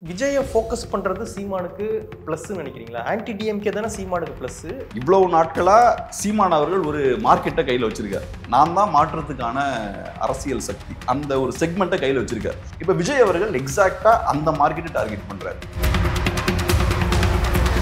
விஜயை ஃபோக்கஸ் பண்றது சீமானுக்கு பிளஸ் நினைக்கிறீங்களா? ஆன்டி டிஎம்கே தானே சீமானுக்கு பிளஸ். இவ்வளவு நாட்களா சீமான் அவர்கள் ஒரு மார்க்கெட்டை கையில் வச்சிருக்காரு. நான் தான் மாற்றத்துக்கான அரசியல் சக்தி, அந்த ஒரு செக்மெண்ட்டை கையில் வச்சிருக்காரு. இப்ப விஜய் அவர்கள் எக்ஸாக்டா அந்த மார்க்கெட்டை டார்கெட் பண்றாரு.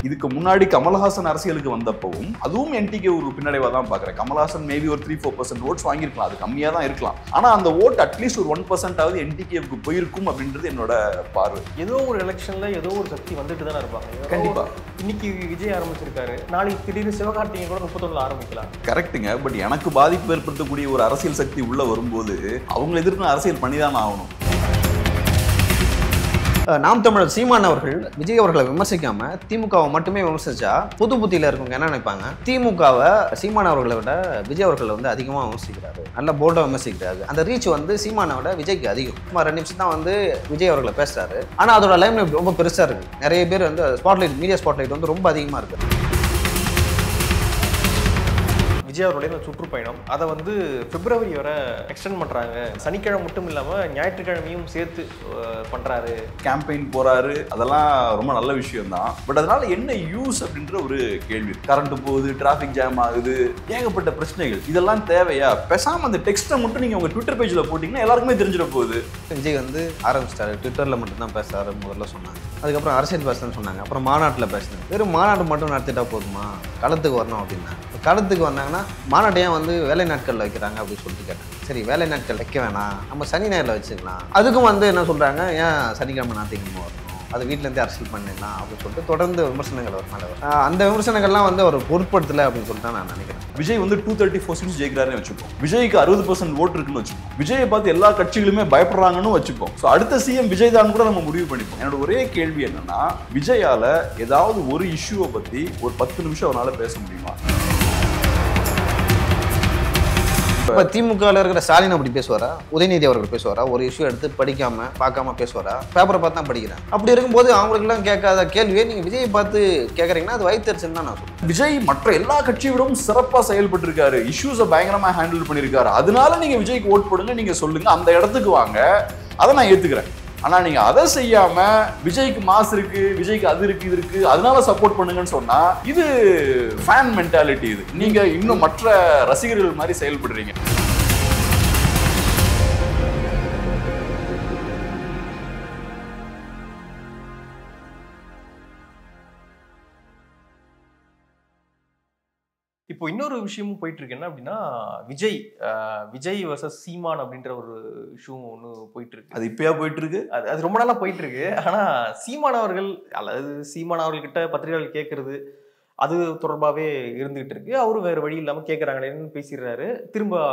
இதுக்கு முன்னாடி கமல்ஹாசன் அரசியலுக்கு வந்தப்பவும் அதுவும் என்டிகே ஒரு பின்னடைவா தான் பாக்குறேன். கமல்ஹாசன் மேபி ஒரு 3-4% ஓட்ஸ் வாங்கியிருக்கலாம், அது கம்மியா தான் இருக்கலாம். ஆனா அந்த ஓட் அட்லீஸ்ட் ஒரு 1% ஆவது என்டிகேவுக்கு போயிருக்கும் அப்படின்றது என்னோட பார்வை. ஏதோ ஒரு எலெக்ஷன்ல ஏதோ ஒரு சக்தி வந்துட்டு தானே இருப்பாங்க. கண்டிப்பா இன்னைக்கு விஜய் ஆரம்பிச்சிருக்காரு, நாளைக்கு திடீர்னு சிவகார்த்திகேயன் கூட 31 ஆரம்பிக்கலாம். கரெக்டுங்க. பட் எனக்கு பாதிப்பு ஏற்படுத்தக்கூடிய ஒரு அரசியல் சக்தி உள்ள வரும்போது அவங்க எதிர்த்து அரசியல் பண்ணிதான் ஆகணும். நாம் தமிழர் சீமான் அவர்கள் விஜய் அவர்களை விமர்சிக்காம திமுகவை மட்டுமே விமர்சிச்சா புது புத்தியில இருக்கவங்க என்ன நினைப்பாங்க? திமுகவை சீமான் அவர்களை விட விஜய் அவர்களை வந்து அதிகமா விமர்சிக்கிறாரு, நல்ல போல்டா விமர்சிக்கிறாரு. அந்த ரீச் வந்து சீமானை விட விஜய்க்கு அதிகம். 2 நிமிஷம் தான் வந்து விஜய் அவர்களை பேசுறாரு, ஆனா அதோட லைம் ரொம்ப பெருசா இருக்கு. நிறைய பேர் வந்து ஸ்பாட்லைட், மீடியா ஸ்பாட்லைட் வந்து ரொம்ப அதிகமா இருக்கு. விஜய் அவருடைய சுற்றுப்பயணம் அதை வந்து பிப்ரவரி வரை எக்ஸ்டெண்ட் பண்றாங்க. சனிக்கிழமை மட்டும் இல்லாம ஞாயிற்றுக்கிழமையும் சேர்த்து பண்றாரு. கேம்பெயின் போறாரு, அதெல்லாம் ரொம்ப நல்ல விஷயம் தான். பட் அதனால என்ன யூஸ் அப்படின்ற ஒரு கேள்வி. கரண்ட் போகுது, டிராஃபிக் ஜாம் ஆகுது, ஏகப்பட்ட பிரச்சனைகள். இதெல்லாம் தேவையா? பேசாம அந்த டெக்ஸ்ட்டை மட்டும் நீங்க உங்க ட்விட்டர் பேஜ்ல போட்டீங்கன்னா எல்லாருக்குமே தெரிஞ்சிட போகுது. விஜய் வந்து ஆரம்பிச்சிட்டாரு, ட்விட்டர்ல மட்டும் தான் பேசுறாரு முதல்ல சொன்னாங்க. அதுக்கப்புறம் அரசியல் பேசுறேன்னு சொன்னாங்க. அப்புறம் மாநாட்டில் பேசுனாங்க. வெறும் மாநாடு மட்டும் நடத்திட்டா போதுமா? களத்துக்கு வரணும் அப்படின்னா, களத்துக்கு வந்தாங்கன்னா மாநாட்டை ஏன் வந்து வேலை நாட்களில் வைக்கிறாங்க அப்படின்னு சொல்லிட்டு கேட்டாங்க. சரி, வேலை நாட்கள் வைக்க வேணாம், நம்ம சனி ஞாயிறில் வச்சுக்கலாம். அதுக்கும் வந்து என்ன சொல்றாங்க, ஏன் சனிக்கிழமை ஞாயிற்றுக்கிழமை வரணும், அது வீட்டிலேருந்தே அரசியல் பண்ணிடலாம் அப்படின்னு சொல்லிட்டு தொடர்ந்து விமர்சனங்கள் வரனால அந்த விமர்சனங்கள்லாம் வந்து அவர் பொருட்படுத்தலை அப்படின்னு சொல்லிட்டு நான் நினைக்கிறேன். விஜய் வந்து 234 சீட்ஸ் ஜெயிக்கிறாருன்னு வச்சுப்போம். விஜய்க்கு 60% ஓட்டு இருக்குன்னு வச்சுப்போம். விஜயை பார்த்து எல்லா கட்சிகளுமே பயப்படுறாங்கன்னு வச்சுப்போம். ஸோ அடுத்த சிஎம் விஜய் தான் கூட நம்ம முடிவு பண்ணிப்போம். என்னோட ஒரே கேள்வி என்னன்னா, விஜயால ஏதாவது ஒரு இஷ்யூவை பத்தி ஒரு 10 நிமிஷம் அவனால பேச முடியுமா? இப்போ திமுகவில் இருக்கிற ஸ்டாலின் அப்படி பேசுவாரா? உதயநிதி அவர்கள் பேசுவாரா? ஒரு இஷ்யூ எடுத்து படிக்காம பார்க்காம பேசுவாரா? பேப்பரை பார்த்து தான் படிக்கிறேன். அப்படி இருக்கும்போது அவங்களுக்குலாம் கேட்காத கேள்வியை நீங்கள் விஜயை பார்த்து கேட்குறீங்கன்னா அது வயிற்றுச்சுன்னு தான் நான் சொல்லுவேன். விஜய் மற்ற எல்லா கட்சியோடும் சிறப்பாக செயல்பட்டு இருக்காரு, இஷ்யூஸை பயங்கரமா ஹேண்டில் பண்ணியிருக்காரு. அதனால நீங்க விஜய்க்கு ஓட் போடுங்க, நீங்க சொல்லுங்க, அந்த இடத்துக்கு வாங்க, அதை நான் ஏத்துக்கிறேன். ஆனா நீங்க அதை செய்யாம விஜய்க்கு மாஸ் இருக்கு, விஜய்க்கு அது இருக்கு, இது இருக்கு, அதனால சப்போர்ட் பண்ணுங்கன்னு சொன்னா இது ஃபேன் மென்டாலிட்டி. இது நீங்க இன்னும் மற்ற ரசிகர்கள் மாதிரி செயல்படுறீங்க. இப்போ இன்னொரு விஷயமும் போயிட்டு இருக்கு. என்ன அப்படின்னா, விஜய் வர்சஸ் சீமான் அப்படின்ற ஒரு இஷ்யூ ஒன்று போயிட்டு இருக்கு. அது இப்பயா போயிட்டு இருக்கு? அது ரொம்ப நாளா போயிட்டு இருக்கு. ஆனா சீமான் அவர்கள், அல்லது சீமான் அவர்கள்கிட்ட பத்திரிகைகள் கேட்கறது அது தொடர்பாகவே இருந்துகிட்டு இருக்கு. அவரும் வேறு வழி இல்லாமல் கேட்குறாங்களேன்னு பேசிடுறாரு, திரும்ப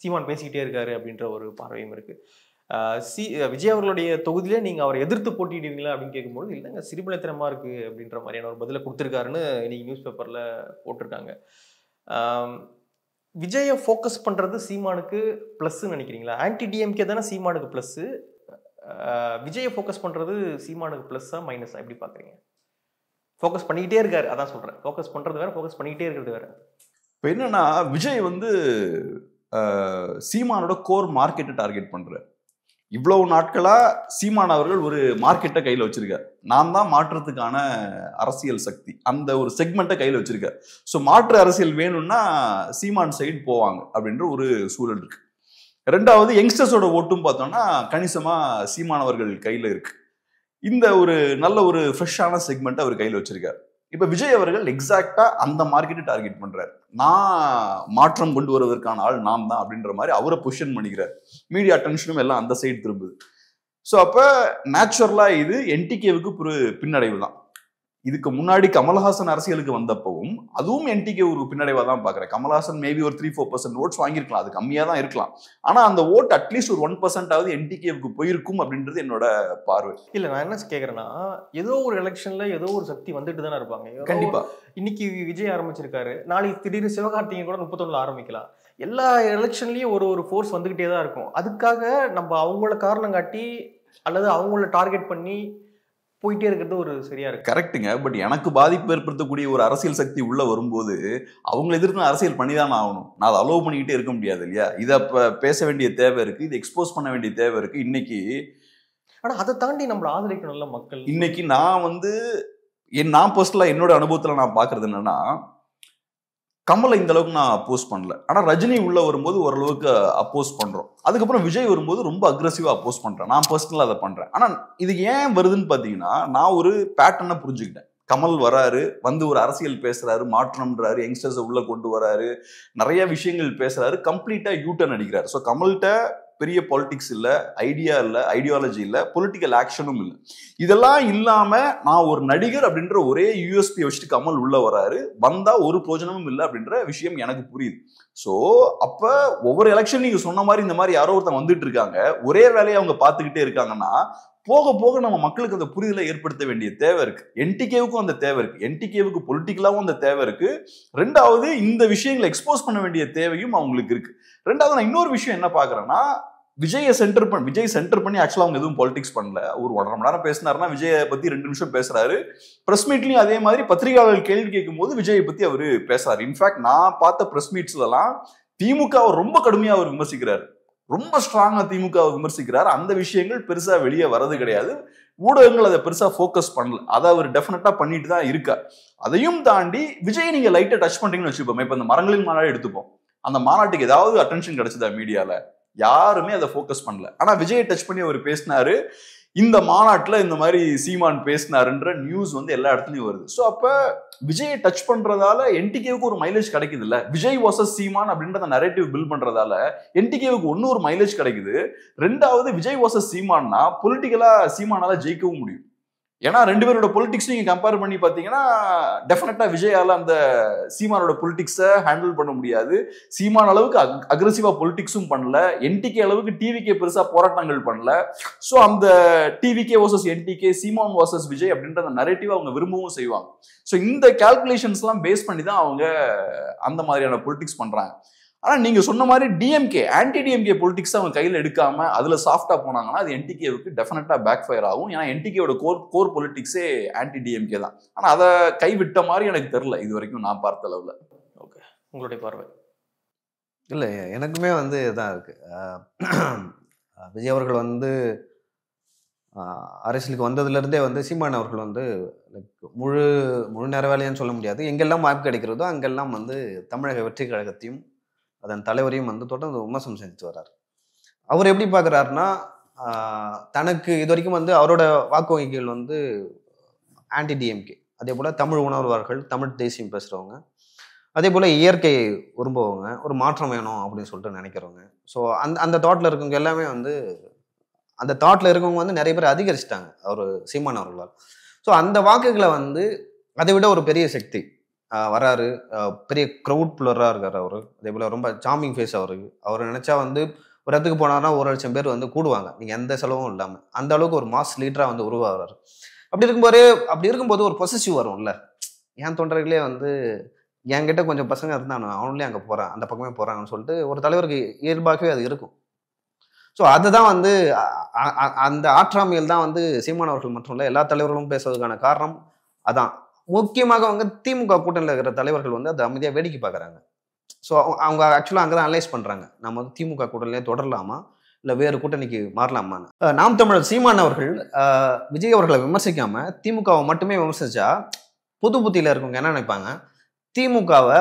சீமான் பேசிக்கிட்டே இருக்காரு அப்படின்ற ஒரு பார்வையும் இருக்கு. விஜய் அவர்களுடைய தொகுதியிலே நீங்க அவரை எதிர்த்து போட்டிடுவீங்களா அப்படின்னு கேட்கும்போது, இல்லைங்க, சிறுபிள்ளைத்தனமா இருக்கு அப்படின்ற மாதிரியான ஒரு பதிலை கொடுத்துருக்காருன்னு இன்னைக்கு நியூஸ் பேப்பர்ல போட்டிருக்காங்க. விஜயை ஃபோக்கஸ் பண்றது சீமானுக்கு பிளஸ் நினைக்கிறீங்களா? ஆன்டி டிஎம்கே தானே சீமானுக்கு பிளஸ். விஜயை ஃபோக்கஸ் பண்றது சீமானுக்கு பிளஸ்ஸா மைனஸா எப்படி பாக்குறீங்க? ஃபோக்கஸ் பண்ணிக்கிட்டே இருக்காரு, அதான் சொல்றேன். ஃபோக்கஸ் பண்றது வேற, ஃபோக்கஸ் பண்ணிக்கிட்டே இருக்கிறது வேற. இப்போ என்னன்னா, விஜய் வந்து சீமானோட கோர் மார்க்கெட்டை டார்கெட் பண்றாரு. இவ்வளவு நாட்களா சீமான் அவர்கள் ஒரு மார்க்கெட்டை கையில் வச்சிருக்காரு. நான் தான் மாற்றத்துக்கான அரசியல் சக்தி, அந்த ஒரு செக்மெண்ட்டை கையில் வச்சிருக்காரு. ஸோ மாற்று அரசியல் வேணும்னா சீமான் சைடு போவாங்க அப்படின்ற ஒரு சூழல் இருக்கு. ரெண்டாவது, யங்ஸ்டர்ஸோட ஓட்டும் பார்த்தோம்னா கணிசமா சீமான் அவர்கள் கையில் இருக்கு. இந்த ஒரு நல்ல ஒரு ஃப்ரெஷ்ஷான செக்மெண்ட்டை அவர் கையில் வச்சிருக்காரு. இப்ப விஜய் அவர்கள் எக்ஸாக்டா அந்த மார்க்கெட்டை டார்கெட் பண்றாரு. நான் மாற்றம் கொண்டு வருவதற்கான ஆள் நான் தான் அப்படின்ற மாதிரி அவரை பொசிஷன் பண்ணிக்கிறார். மீடியா அட்டென்ஷனும் எல்லாம் அந்த சைடு திரும்புது. ஸோ அப்ப நேச்சுரலா இது என்டிகேவுக்கு ஒரு பின்னடைவு தான். இதுக்கு முன்னாடி கமல்ஹாசன் அரசியலுக்கு வந்தப்பவும் அதுவும் என்டிகே ஒரு பின்னடைவா தான் பாக்குறேன். கமல்ஹாசன் மேபி ஒரு 3-4% ஓட்ஸ் வாங்கியிருக்கலாம், அது கம்மியா தான் இருக்கலாம். ஆனா அந்த ஓட் அட்லீஸ்ட் ஒரு 1% ஆவது என்டிகேவுக்கு போயிருக்கும் அப்படின்றது என்னோட பார்வை. இல்ல, நான் என்ன கேக்குறேன்னா, ஏதோ ஒரு எலெக்ஷன்ல ஏதோ ஒரு சக்தி வந்துட்டு தானே இருப்பாங்க. கண்டிப்பா. இன்னைக்கு விஜய் ஆரம்பிச்சிருக்காரு, நாளைக்கு திடீர்னு சிவகார்த்திகேயன் கூட 31 ஆரம்பிக்கலாம். எல்லா எலெக்ஷன்லயும் ஒரு ஃபோர்ஸ் வந்துகிட்டே தான் இருக்கும். அதுக்காக நம்ம அவங்கள காரணம் காட்டி அல்லது அவங்கள டார்கெட் பண்ணி போயிட்டே இருக்கிறது ஒரு சரியா இருக்கு. கரெக்டுங்க. பட் எனக்கு பாதிப்பு ஏற்படுத்தக்கூடிய ஒரு அரசியல் சக்தி உள்ள வரும்போது அவங்க எதிர்த்து அரசியல் பண்ணிதான் ஆகணும். நான் அதை அலோவ் பண்ணிக்கிட்டே இருக்க முடியாது இல்லையா? இதை பேச வேண்டிய தேவை இருக்கு, இதை எக்ஸ்போஸ் பண்ண வேண்டிய தேவை இருக்கு. இன்னைக்கு ஆனா அதை தாண்டி நம்மள ஆதரிக்கணும்ல மக்கள். இன்னைக்கு நான் பர்சனலா என்னோட அனுபவத்துல நான் பாக்குறது என்னன்னா, கமலை இந்த அளவுக்கு நான் அப்போஸ் பண்ணல. ஆனா ரஜினி உள்ள வரும்போது ஓரளவுக்கு அப்போஸ் பண்றோம். அதுக்கப்புறம் விஜய் வரும்போது ரொம்ப அக்ரெசிவா அப்போஸ் பண்றேன். நான் பர்சனலா அதை பண்றேன். ஆனா இது ஏன் வருதுன்னு பாத்தீங்கன்னா, நான் ஒரு பேட்டர்னை புரிஞ்சுக்கிட்டேன். கமல் வராரு, வந்து ஒரு அரசியல் பேசுறாரு, மாற்றம்ன்றாரு, யங்ஸ்டர்ஸை உள்ள கொண்டு வராரு, நிறைய விஷயங்கள் பேசுறாரு, கம்ப்ளீட்டா யூட்டர்ன் அடிக்கிறாரு. ஸோ கமல்கிட்ட பெரிய பாலிடிக்ஸ் இல்லை, ஐடியா இல்லை, ஐடியாலஜி இல்லை, பொலிட்டிக்கல் ஆக்ஷனும் இல்லை. இதெல்லாம் இல்லாம நான் ஒரு நடிகர் அப்படின்ற ஒரே யூஎஸ்பி வச்சுட்டு கமல் உள்ள வராரு, வந்தா ஒரு பிரோஜனமும் இல்லை அப்படின்ற விஷயம் எனக்கு புரியுது. ஸோ அப்ப ஒவ்வொரு எலெக்ஷன் நீங்க சொன்ன மாதிரி இந்த மாதிரி யாரோ ஒருத்தன் வந்துட்டு இருக்காங்க, ஒரே வேலையை அவங்க பார்த்துக்கிட்டே இருக்காங்கன்னா, போக போக நம்ம மக்களுக்கு அந்த புரிதலை ஏற்படுத்த வேண்டிய தேவை இருக்கு. என்டிகேவுக்கும் அந்த தேவை இருக்கு, என்டிகேவுக்கு பொலிட்டிக்கலாவும் அந்த தேவை இருக்கு. ரெண்டாவது இந்த விஷயங்களை எக்ஸ்போஸ் பண்ண வேண்டிய தேவையும் அவங்களுக்கு இருக்கு. ரெண்டாவது நான் இன்னொரு விஷயம் என்ன பாக்குறேன்னா, விஜய் சென்டர் பண்ணி ஆக்சுவலா அவங்க எதுவும் பாலிடிக்ஸ் பண்ணல. ஒரு 1.5 மணி நேரம் பேசினாருன்னா விஜயை பத்தி 2 நிமிஷம் பேசுறாரு. பிரஸ் மீட்லயும் அதே மாதிரி பத்திரிகையாளர்கள் கேள்வி கேட்கும் போது விஜயை பத்தி அவரு பேசுறாரு. இன்ஃபேக்ட் நான் பார்த்த பிரஸ் மீட்ஸ்ல எல்லாம் திமுக ரொம்ப கடுமையா அவர் விமர்சிக்கிறாரு, ரொம்ப ஸ்ட்ராங்கா திமுக விமர்சிக்கிறார். அந்த விஷயங்கள் பெருசா வெளியே வர்றது கிடையாது. ஊடகங்கள் அதை பெருசா போக்கஸ் பண்ணல. அதை அவர் டெஃபினட்டா பண்ணிட்டு தான் இருக்கார். அதையும் தாண்டி விஜய் நீங்க லைட்டா டச் பண்றீங்கன்னு வச்சுப்போம். இப்ப இந்த மரங்களின் மாநாடு எடுத்துப்போம். அந்த மாநாட்டுக்கு ஏதாவது அட்டென்ஷன் கிடைச்சதா மீடியால? யாருமே அதை போக்கஸ் பண்ணல. ஆனா விஜயை டச் பண்ணி அவர் பேசினாரு. இந்த மாநாட்டுல இந்த மாதிரி சீமான் பேசினாருன்ற நியூஸ் எல்லா இடத்துலயும் வருது. ஸோ அப்ப விஜயை டச் பண்றதால என்டிகேவுக்கு ஒரு மைலேஜ் கிடைக்குது இல்ல. விஜய் வர்சஸ் சீமான் அப்படின்ற நரேட்டிவ் பில்ட் பண்றதால என்டிகேவுக்கு ஒரு மைலேஜ் கிடைக்குது. ரெண்டாவது விஜய் வர்சஸ் சீமான்னா பொலிட்டிக்கலா சீமானால ஜெயிக்கவும் முடியும். ஏன்னா 2 பேரோட பொலிட்டிக்ஸ் நீங்க கம்பேர் பண்ணி பாத்தீங்கன்னா டெஃபினட்டா விஜயால அந்த சீமானோட பொலிட்டிக்ஸை ஹேண்டில் பண்ண முடியாது. சீமான் அளவுக்கு அக்ரெசிவா பொலிட்டிக்ஸும் பண்ணல, என்டிகே அளவுக்கு டிவிகே பெருசா போராட்டங்கள் பண்ணல. ஸோ அந்த டிவிகே வர்சஸ் என்டிகே, சீமான் வர்சஸ் விஜய் அப்படின்ற அந்த நரேட்டிவ் அவங்க விரும்பவும் செய்வாங்க. ஸோ இந்த கால்குலேஷன்ஸ் எல்லாம் பேஸ் பண்ணி தான் அவங்க அந்த மாதிரியான பொலிட்டிக்ஸ் பண்றாங்க. ஆனா நீங்க சொன்ன மாதிரி டிஎம்கே, ஆன்டி டிஎம்கே பொலிட்டிக்ஸ் அவங்க கையில எடுக்காம அதுல சாஃப்டா போனாங்கன்னா அது என்டிகேவுக்கு டெஃபினட்டா பேக் ஃபயர் ஆகும். ஏன்னா என்டிகேவோட கோர் பொலிட்டிக்ஸே ஆன்டி டிஎம்கே தான். ஆனா அதை கைவிட்ட மாதிரி எனக்கு தெரியல இது வரைக்கும் நான் பார்த்த அளவுல. ஓகே, உங்களுடைய பார்வை? இல்லை, எனக்குமே இதான் இருக்கு. விஜய் அவர்கள் அரசியலுக்கு வந்ததுலேருந்தே சீமான் அவர்கள் முழு நேர வேலையான்னு சொல்ல முடியாது. எங்கெல்லாம் வாய்ப்பு கிடைக்கிறதோ அங்கெல்லாம் தமிழக வெற்றி கழகத்தையும் அதன் தலைவரையும் தொடர்ந்து விமர்சனம் செஞ்சுட்டு வர்றாரு. அவர் எப்படி பார்க்குறாருன்னா, தனக்கு இது வரைக்கும் அவரோட வாக்கு வங்கிகள் ஆன்டி டிஎம்கே, அதே போல் தமிழ் உணர்வார்கள், தமிழ் தேசியம் பேசுகிறவங்க, அதே போல் இயற்கை விரும்புவவங்க, ஒரு மாற்றம் வேணும் அப்படின்னு சொல்லிட்டு நினைக்கிறவங்க. ஸோ அந்த தாட்டில் இருக்கவங்க எல்லாமே அந்த தாட்டில் இருக்கவங்க நிறைய பேர் அதிகரிச்சிட்டாங்க அவர் சீமான் அவர்களால். ஸோ அந்த வாக்குகளை அதை விட ஒரு பெரிய சக்தி வராரு, பெரிய க்ரௌட் புல்லராக இருக்கார் அவர். அதே போல் ரொம்ப சாமிங் ஃபேஸ் அவருக்கு. அவர் நினச்சா ஒரு இடத்துக்கு போனார்னா 1,00,000 பேர் கூடுவாங்க, நீங்கள் எந்த செலவும் இல்லாமல். அந்த அளவுக்கு ஒரு மாஸ் லீடராக உருவாகிறார். அப்படி இருக்கும்போது ஒரு பொசசிவ் வரும்ல, என் தொண்டர்களே என்கிட்ட கொஞ்சம் பசங்க இருந்தானு அவங்களே அங்கே போகிறான், அந்த பக்கமே போகிறாங்கன்னு சொல்லிட்டு ஒரு தலைவருக்கு இயல்பாகவே அது இருக்கும். ஸோ அதுதான் அந்த ஆற்றாமையில் தான் சீமான் அவர்கள் மட்டும் இல்லை எல்லா தலைவர்களும் பேசுவதற்கான காரணம் அதான். முக்கியமாக திமுக கூட்டணியில் இருக்கிற தலைவர்கள் அதை அமைதியாக வேடிக்கை பார்க்குறாங்க. ஸோ அவங்க ஆக்சுவலாக அங்கே தான் அனலைஸ் பண்ணுறாங்க, நம்ம திமுக கூட்டணியிலே தொடரலாமா இல்லை வேறு கூட்டணிக்கு மாறலாமான்னு. நாம் தமிழர் சீமான் அவர்கள் விஜய் அவர்களை விமர்சிக்காம திமுகவை மட்டுமே விமர்சிச்சா புது புத்தியில் இருக்கவங்க என்ன நினைப்பாங்க, திமுகவை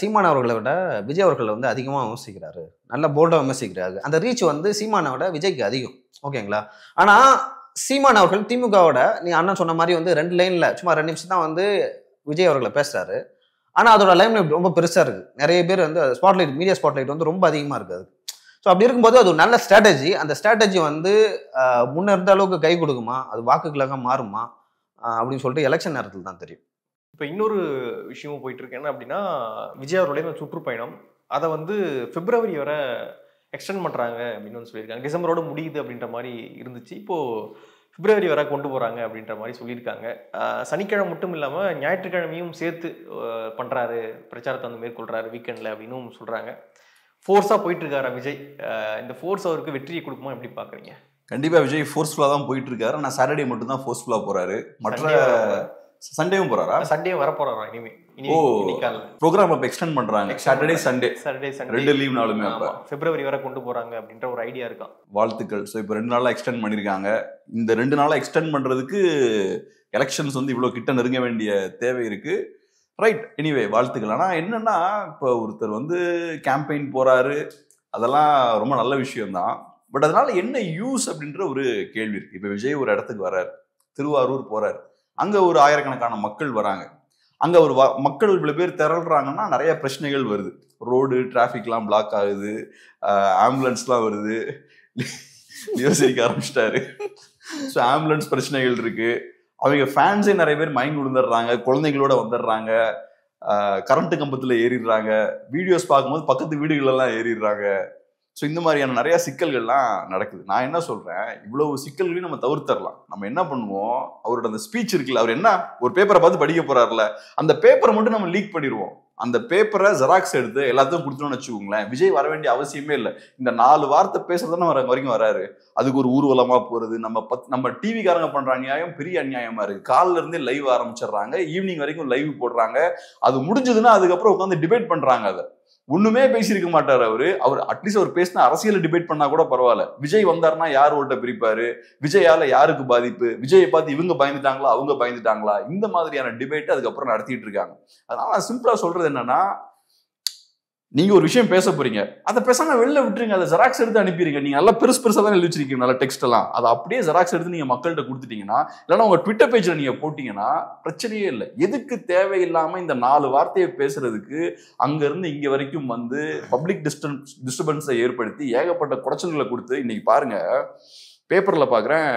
சீமான் அவர்களை விட விஜய் அவர்களை அதிகமாக விமர்சிக்கிறாரு, நல்ல போல்டாக விமர்சிக்கிறாரு. அந்த ரீச் சீமானை விட விஜய்க்கு அதிகம். ஓகேங்களா? ஆனால் சீமான் அவர்கள் திமுகவோட நீ அண்ணன் சொன்ன மாதிரி 2 லைன்ல சும்மா 2 நிமிஷம் தான் விஜய் அவர்களை பேசுறாரு. ஆனா அதோட லைன் ரொம்ப பெருசா இருக்கு. நிறைய பேர் ஸ்பாட்லைட், மீடியா ஸ்பாட்லைட் ரொம்ப அதிகமா இருக்கு அது. ஸோ அப்படி இருக்கும்போது அது ஒரு நல்ல ஸ்ட்ராட்டஜி. அந்த ஸ்ட்ராட்டஜி முன்ன இருந்த அளவுக்கு கை கொடுக்குமா, அது வாக்குகளாக மாறுமா அப்படின்னு சொல்லிட்டு எலெக்ஷன் நேரத்தில் தான் தெரியும். இப்போ இன்னொரு விஷயமும் போயிட்டு இருக்கு. என்ன அப்படின்னா, விஜய் அவருடைய சுற்றுப்பயணம் அதை பிப்ரவரி வரை எக்ஸ்டெண்ட் பண்ணுறாங்க அப்படின்னு சொல்லியிருக்காங்க. டிசம்பரோட முடியுது அப்படின்ற மாதிரி இருந்துச்சு. இப்போது பிப்ரவரி வரை கொண்டு போகிறாங்க அப்படின்ற மாதிரி சொல்லியிருக்காங்க. சனிக்கிழமை மட்டும் இல்லாமல் ஞாயிற்றுக்கிழமையும் சேர்த்து பண்ணுறாரு, பிரச்சாரத்தை மேற்கொள்கிறாரு வீக்கெண்டில் அப்படின்னும் சொல்கிறாங்க. ஃபோர்ஸாக போயிட்டுருக்காரா விஜய்? இந்த ஃபோர்ஸ் அவருக்கு வெற்றியை கொடுக்குமா, எப்படி பார்க்குறீங்க? கண்டிப்பாக விஜய் ஃபோர்ஸ்ஃபுல்லாக தான் போயிட்டுருக்காரு. ஆனால் சாட்டர்டே மட்டும் தான் ஃபோர்ஸ்ஃபுல்லாக போகிறாரு. மற்ற சண்டேவும் போறாரா? சண்டே வர போறாராம் இனிமே. ஓ, ப்ரோக்ராம் அப்ப எக்ஸ்டெண்ட் பண்றாங்க. சாட்டர்டே சண்டே 2 லீவ் நாளுமே அப்ப பிப்ரவரி வரை கொண்டு போறாங்க அப்படின்ற ஒரு ஐடியா இருக்கான். வாழ்த்துக்கள். ஸோ இப்போ 2 நாளா எக்ஸ்டெண்ட் பண்ணிருக்காங்க. இந்த 2 நாளா எக்ஸ்டெண்ட் பண்றதுக்கு எலெக்ஷன்ஸ் வந்து இவ்வளவு கிட்ட நெருங்க வேண்டிய தேவை இருக்கு. ரைட், எனிவே வாழ்த்துக்கள். ஆனா என்னன்னா, இப்போ ஒருத்தர் வந்து கேம்பெயின் போறாரு, அதெல்லாம் ரொம்ப நல்ல விஷயம்தான். பட் அதனால என்ன யூஸ் அப்படின்ற ஒரு கேள்வி இருக்கு. இப்போ விஜய் ஒரு இடத்துக்கு வர்றாரு, திருவாரூர் போறாரு, அங்க ஒரு ஆயிரக்கணக்கான மக்கள் வராங்க. அங்க ஒரு மக்கள் இவ்வளவு பேர் திரள்றாங்கன்னா நிறைய பிரச்சனைகள் வருது. ரோடு டிராஃபிக்லாம் பிளாக் ஆகுது, ஆம்புலன்ஸ்லாம் வருது. யோசிக்க ஆரம்பிச்சிட்டாரு. ஸோ ஆம்புலன்ஸ் பிரச்சனைகள் இருக்கு. அவங்க ஃபேன்ஸே நிறைய பேர் மயங்கி விழுந்துடுறாங்க, குழந்தைங்களோட வந்துடுறாங்க, கரண்ட் கம்பத்துல ஏறிடுறாங்க, வீடியோஸ் பார்க்கும்போது பக்கத்து வீடுகளெல்லாம் ஏறிடுறாங்க. ஸோ இந்த மாதிரியான நிறைய சிக்கல்கள்லாம் நடக்குது. நான் என்ன சொல்றேன், இவ்வளவு சிக்கல்களையும் நம்ம தவிர்த்தரலாம். நம்ம என்ன பண்ணுவோம், அவரோட அந்த ஸ்பீச் இருக்குல்ல, அவர் என்ன ஒரு பேப்பரை பார்த்து படிக்க போறாருல, அந்த பேப்பரை மட்டும் நம்ம லீக் பண்ணிடுவோம். அந்த பேப்பரை ஜெராக்ஸ் எடுத்து எல்லாத்தையும் கொடுத்துட்டோம்னு வச்சுக்கோங்களேன், விஜய் வர வேண்டிய அவசியமே இல்லை. இந்த 4 வார்த்தை பேசுறதுன்னு வரைக்கும் வராரு. அதுக்கு ஒரு ஊர்வலமா போறது, நம்ம டிவிக்காரங்க பண்ற அநியாயம் பெரிய அநியாயமா இருக்கு. காலில இருந்தே லைவ் ஆரம்பிச்சிடுறாங்க, ஈவினிங் வரைக்கும் லைவ் போடுறாங்க. அது முடிஞ்சதுன்னா அதுக்கப்புறம் உட்காந்து டிபேட் பண்றாங்க. அதை ஒண்ணுமே பேசியிருக்க மாட்டாரு அவர் அட்லீஸ்ட் அவர் பேசினா அரசியல் டிபேட் பண்ணா கூட பரவாயில்ல. விஜய் வந்தாருன்னா யார் ஓட்ட பிரிப்பாரு, விஜயால யாருக்கு பாதிப்பு, விஜயை பார்த்து இவங்க பயந்துட்டாங்களா அவங்க பயந்துட்டாங்களா, இந்த மாதிரியான டிபேட் அதுக்கப்புறம் நடத்திட்டு இருக்காங்க. அதனால நான் சிம்பிளா சொல்றது என்னன்னா, நீங்க ஒரு விஷயம் பேச போறீங்க, அதை பேசாம வெளில விட்டுருங்க, அதை ஜெராக்ஸ் எடுத்து அனுப்பிடுங்க. நீங்க நல்லா பெருசா தான் எழுதி வச்சிருக்கீங்க, நல்ல டெக்ஸ்ட் எல்லாம், அதை அப்படியே ஜெராக்ஸ் எடுத்து நீங்க மக்கள்கிட்ட கொடுத்துட்டீங்கன்னா, இல்லைன்னா உங்க ட்விட்டர் பேஜ்ல நீங்க போட்டீங்கன்னா பிரச்சனையே இல்லை. எதுக்கு தேவையில்லாம இந்த 4 வார்த்தையை பேசுறதுக்கு அங்க இருந்து இங்க வரைக்கும் வந்து பப்ளிக் டிஸ்டர்பன்ஸை ஏற்படுத்தி ஏகப்பட்ட குடைச்சல்களை கொடுத்து, இன்னைக்கு பாருங்க பேப்பர்ல பாக்குறேன்,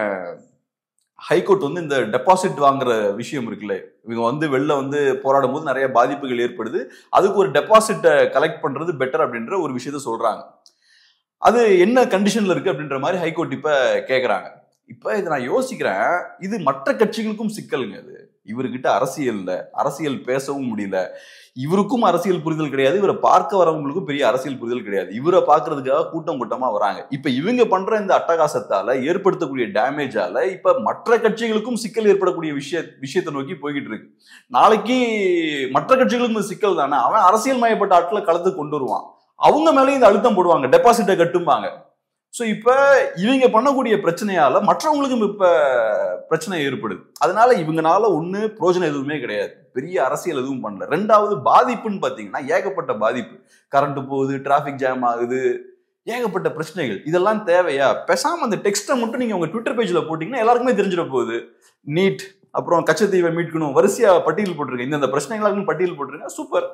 ஹைகோர்ட் வந்து இந்த டெபாசிட் வாங்குற விஷயம் இருக்குல்ல, இவங்க வந்து வெளில வந்து போராடும் போது நிறைய பாதிப்புகள் ஏற்படுது, அதுக்கு ஒரு டெபாசிட்டை கலெக்ட் பண்றது பெட்டர் அப்படின்ற ஒரு விஷயத்த சொல்றாங்க. அது என்ன கண்டிஷன்ல இருக்கு அப்படின்ற மாதிரி ஹைகோர்ட் இப்ப கேக்குறாங்க. இப்ப இதை நான் யோசிக்கிறேன், இது மற்ற கட்சிகளுக்கும் சிக்கலுங்க. இது இவர்கிட்ட அரசியல் பேசவும் முடியல, இவருக்கும் அரசியல் புரிதல் கிடையாது, இவரை பார்க்க வரவங்களுக்கும் பெரிய அரசியல் புரிதல் கிடையாது. இவரை பார்க்கறதுக்காக கூட்டமா வராங்க. இப்ப இவங்க பண்ற இந்த அட்டகாசத்தால ஏற்படுத்தக்கூடிய டேமேஜால இப்ப மற்ற கட்சிகளுக்கும் சிக்கல் ஏற்படக்கூடிய விஷயத்தை நோக்கி போய்கிட்டு இருக்கு. நாளைக்கு மற்ற கட்சிகளுக்கும் சிக்கல் தானே, அவன் அரசியல் மயப்பட்ட ஆட்களை களத்துக்கு கொண்டு வருவான், அவங்க மேலேயும் இந்த அழுத்தம் போடுவாங்க, டெபாசிட்டை கட்டும்பாங்க. ஸோ இப்ப இவங்க பண்ணக்கூடிய பிரச்சனையால மற்றவங்களுக்கும் இப்ப பிரச்சனை ஏற்படுது. அதனால இவங்கனால ஒண்ணு பிரோஜனம் எதுவுமே கிடையாது, பெரிய அரசியல் எதுவும் பண்ணல. 2வது பாதிப்புன்னு பாத்தீங்கன்னா ஏகப்பட்ட பாதிப்பு, கரண்ட் போகுது, டிராபிக் ஜாம் ஆகுது, ஏகப்பட்ட பிரச்சனைகள். இதெல்லாம் தேவையா? பேசாம அந்த டெக்ஸ்ட்டை மட்டும் நீங்க உங்க ட்விட்டர் பேஜ்ல போட்டீங்கன்னா எல்லாருக்குமே தெரிஞ்சிட போகுது. நீட், அப்புறம் கச்சத்தீவை மீட்கணும், வரிசையா பட்டியல் போட்டிருக்கேன், இந்த பிரச்சனைகளுக்கு பட்டியல் போட்டிருக்கேன், சூப்பர்.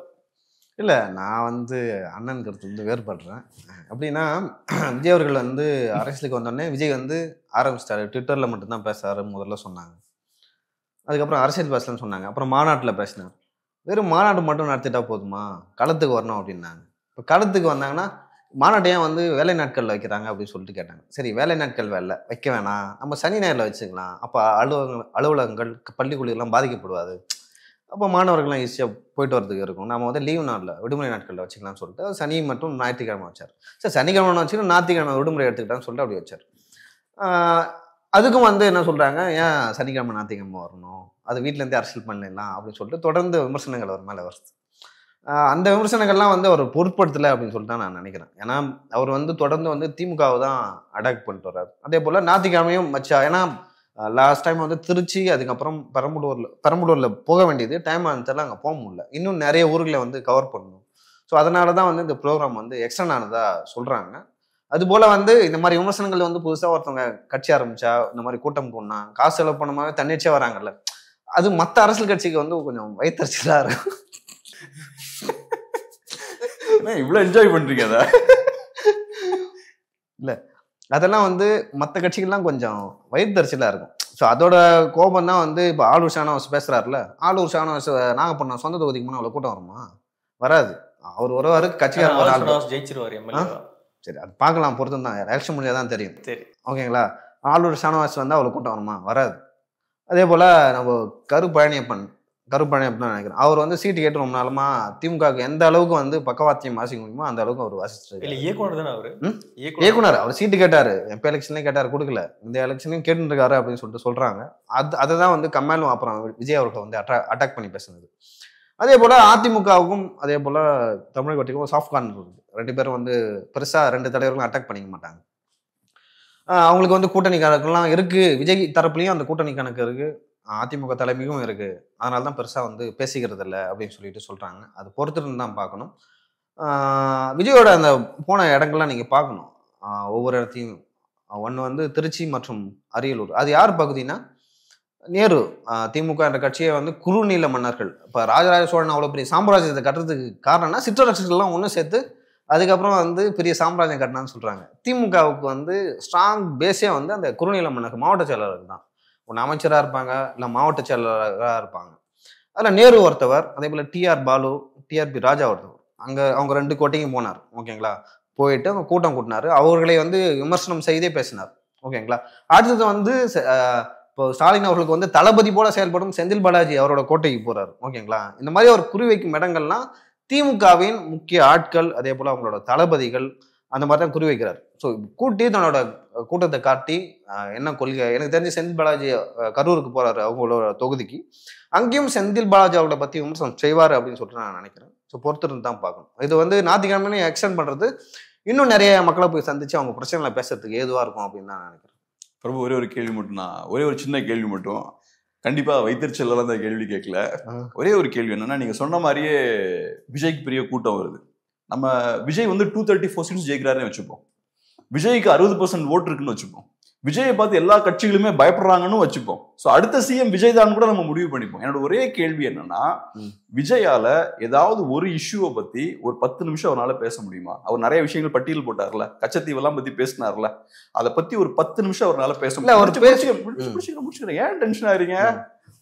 இல்லை, நான் வந்து அண்ணன் கருத்து வந்து வேறுபடுறேன். அப்படின்னா விஜய் அவர்கள் வந்து அரசியலுக்கு வந்தோடனே விஜய் வந்து ஆரம்பிச்சிட்டாரு, ட்விட்டரில் மட்டும்தான் பேசுறாரு முதல்ல சொன்னாங்க. அதுக்கப்புறம் அரசியல் பேசலன்னு சொன்னாங்க. அப்புறம் மாநாட்டில் பேசினார். வெறும் மாநாடு மட்டும் நடத்திட்டா போதுமா, களத்துக்கு வரணும் அப்படின்னாங்க. இப்போ களத்துக்கு வந்தாங்கன்னா மாநாட்டை ஏன் வந்து வேலை நாட்களில் வைக்கிறாங்க அப்படின்னு சொல்லிட்டு கேட்டாங்க. சரி, வேலை நாட்கள் வைக்க வேணாம், நம்ம சனி ஞாயிறில் வச்சுக்கலாம், அப்போ அலுவலகங்கள் பள்ளிக்கூடலாம் பாதிக்கப்படுவாது, அப்போ மாணவர்கள்லாம் ஈஸியாக போயிட்டு வரதுக்கு இருக்கும், நம்ம வந்து லீவ் நாளில் விடுமுறை நாட்களில் வச்சுக்கலாம்னு சொல்லிட்டு சனி மற்றும் ஞாயிற்றுக்கிழமை வச்சார். சரி, சனிக்கிழமை வச்சுக்கிட்டு ஞாயிற்றுக்கிழமை விடுமுறை எடுத்துக்கிட்டான்னு சொல்லிட்டு அப்படி வச்சார். அதுக்கும் வந்து என்ன சொல்கிறாங்க, ஏன் சனிக்கிழமை ஞாயிற்றுக்கிழமை வரணும், அது வீட்டிலேருந்தே அரசியல் பண்ணிடலாம் அப்படின்னு சொல்லிட்டு தொடர்ந்து விமர்சனங்கள் அவர் மேலே வருது. அந்த விமர்சனங்கள்லாம் வந்து அவர் பொருட்படுத்தலை அப்படின்னு சொல்லிட்டு தான் நான் நினைக்கிறேன். ஏன்னா அவர் வந்து தொடர்ந்து வந்து திமுகவை தான் அட்டாக் பண்ணிட்டு வர்றாரு. அதே போல் ஞாயிற்றுக்கிழமையும் வச்சா, ஏன்னா லாஸ்ட் டைம் வந்து திருச்சி, அதுக்கப்புறம் பெரம்பலூரில் போக வேண்டியது டைம் ஆனதால அங்கே போக முடியல, இன்னும் நிறைய ஊர்களை வந்து கவர் பண்ணணும். ஸோ அதனால தான் வந்து இந்த ப்ரோக்ராம் வந்து எக்ஸ்டெண்ட் ஆனதா சொல்கிறாங்க. அதுபோல் வந்து இந்த மாதிரி விமர்சனங்கள் வந்து புதுசாக ஒருத்தவங்க கட்சி ஆரம்பிச்சா, இந்த மாதிரி கூட்டம் போனா காசு செலவு பண்ணமாவே தன்னிச்சையாக வராங்கல்ல, அது மற்ற அரசியல் கட்சிக்கு வந்து கொஞ்சம் வயிற்றுச்சலாக இருக்கும். இவ்வளோ என்ஜாய் பண்ணுறீங்க அதை? இல்லை, அதெல்லாம் வந்து மற்ற கட்சிகள்லாம் கொஞ்சம் வயிற்றுச்சலாக இருக்கும். ஸோ அதோட கோபம் தான் வந்து இப்போ ஆளூர் ஷானவாஸ் பேசுகிறாருல, ஆளூர் ஷானவாஸ் நாகப்பட்டினம் சொந்த தொகுதிக்கு முன்னாடி அவ்வளோ கூட்டம் வருமா? வராது. அவர் ஒரு கட்சிக்காரங்க ஜெயிச்சிருவார். சரி, அது பார்க்கலாம், பொறுத்து தான், எலெக்ஷன் முடிஞ்சால் தான் தெரியும். சரி, ஓகேங்களா? ஆளூர் ஷானவாஸ் வந்து அவ்வளோ கூட்டம் வருமா? வராது. அதே போல் நம்ம கரு பழனியப்பன் கருப்பழனி அப்படின்னு தான் நினைக்கிறேன். அவர் வந்து சீட்டு கேட்டு ரொம்ப நாளமா திமுகவுக்கு எந்த அளவுக்கு வந்து பக்கவாத்தியம் வாசிக்க முடியுமோ அந்த அளவுக்கு அவர் வாசிச்சிருக்காரு. இல்ல இயக்குனர் தானே அவரு? இயக்குனர் அவர் சீட்டு கேட்டாரு, MP எலெக்ஷன்லயும் கேட்டாரு, கொடுக்கல. இந்த எலெக்ஷனையும் கேட்டு இருக்காரு அப்படின்னு சொல்லிட்டு சொல்றாங்க. அதை தான் வந்து கமலும் அப்புறம் விஜய் அவர்கள் வந்து அட்டாக் பண்ணி பேசுனது. அதே போல அதிமுகவுக்கும் அதே போல தமிழக கட்சிக்கும் சாஃப்ட் கார்னர் இருக்கு. 2 பேரும் வந்து பெருசா 2 தலைவர்களும் அட்டாக் பண்ணிக்க மாட்டாங்க. அவங்களுக்கு வந்து கூட்டணி கணக்கெல்லாம் இருக்கு. விஜய் தரப்புலையும் அந்த கூட்டணி கணக்கு இருக்கு, அதிமுக தலைமையும் இருக்கு. அதனால தான் பெருசா வந்து பேசிக்கிறது இல்லை அப்படின்னு சொல்லிட்டு சொல்றாங்க. அது பொறுத்திருந்து தான் பார்க்கணும். விஜயோட அந்த போன இடங்கள்லாம் நீங்க பார்க்கணும். ஒவ்வொரு இடத்தையும் ஒன்று வந்து திருச்சி மற்றும் அரியலூர். அது யார் பகுதினா நேரு. திமுக என்ற கட்சியை வந்து குறுநில மன்னர்கள், இப்போ ராஜராஜ சோழன் அவ்வளோ பெரிய சாம்ராஜ்யத்தை கட்டுறதுக்கு காரணம்னா சிற்றரசுகள்லாம் ஒன்று சேர்த்து அதுக்கப்புறம் வந்து பெரிய சாம்ராஜ்யம் கட்டினான்னு சொல்றாங்க. திமுகவுக்கு வந்து ஸ்ட்ராங் பேஸே வந்து அந்த குறுநில மன்னர்கள் மாவட்ட செயலாளர்கள் தான். ஒன்று அமைச்சராக இருப்பாங்க, இல்லை மாவட்ட செயலாளராக இருப்பாங்க. அதில் நேரு ஒருத்தவர், அதே போல் TR பாலு, TRP ராஜா ஒருத்தவர். அவங்க 2 கோட்டையும் போனார். ஓகேங்களா, போயிட்டு அவங்க கூட்டம் கூட்டினாரு. அவர்களை வந்து விமர்சனம் செய்தே பேசினார். ஓகேங்களா. அடுத்தது வந்து இப்போ ஸ்டாலின் அவர்களுக்கு வந்து தளபதி போல செயல்படும் செந்தில் பாலாஜி அவரோட கோட்டைக்கு போறாரு. ஓகேங்களா. இந்த மாதிரி அவர் குறிவைக்கும் இடங்கள்லாம் திமுகவின் முக்கிய ஆட்கள், அதே போல அவங்களோட தளபதிகள் அந்த மாதிரி தான் குறிவைக்கிறார். ஸோ கூட்டி தன்னோட கூட்டத்தை காட்டி என்ன கொள்கை, எனக்கு தெரிஞ்சு செந்தில் பாலாஜி கரூருக்கு போறாரு அவங்களோட தொகுதிக்கு. அங்கேயும் செந்தில் பாலாஜி அவர்களை பத்தி விமர்சனம் செய்வார் அப்படின்னு சொல்லிட்டு நான் நினைக்கிறேன். ஸோ பொறுத்திருந்து தான் பார்க்கணும். இது வந்து ஞாயிற்றுக்கிழமையிலும் எக்ஸ்டெண்ட் பண்றது இன்னும் நிறைய மக்களை போய் சந்திச்சு அவங்க பிரச்சனைகளை பேசுறதுக்கு ஏதுவா இருக்கும் அப்படின்னு தான் நினைக்கிறேன். பிரபு, ஒரே ஒரு கேள்வி மட்டும், நான் ஒரே ஒரு சின்ன கேள்வி மட்டும், கண்டிப்பா வைத்தறிச்சல் அந்த கேள்வி கேட்கல. ஒரே ஒரு கேள்வி என்னன்னா, நீங்க சொன்ன மாதிரியே விஜய்க்கு பெரிய கூட்டம் வருது. நம்ம விஜய் வந்து 234 சீட்ஸ் ஜெயிக்கிறாருன்னு வச்சுப்போம். விஜய்க்கு 60% ஓட்டு இருக்குன்னு வச்சுப்போம். விஜயை பார்த்து எல்லா கட்சிகளுமே பயப்படுறாங்கன்னு வச்சுப்போம். ஸோ அடுத்த CM விஜய் தான் கூட நம்ம முடிவு பண்ணிப்போம். என்னோட ஒரே கேள்வி என்னன்னா, விஜயால ஏதாவது ஒரு இஷ்யூவை பத்தி ஒரு 10 நிமிஷம் அவரால் பேச முடியுமா? அவர் நிறைய விஷயங்கள் பட்டியல் போட்டார்ல, கச்சத்தீவெல்லாம் பத்தி பேசினார்ல, அதை பத்தி ஒரு 10 நிமிஷம் அவரால் பேச முடியும்? ஏன் டென்ஷன் ஆகிறீங்க?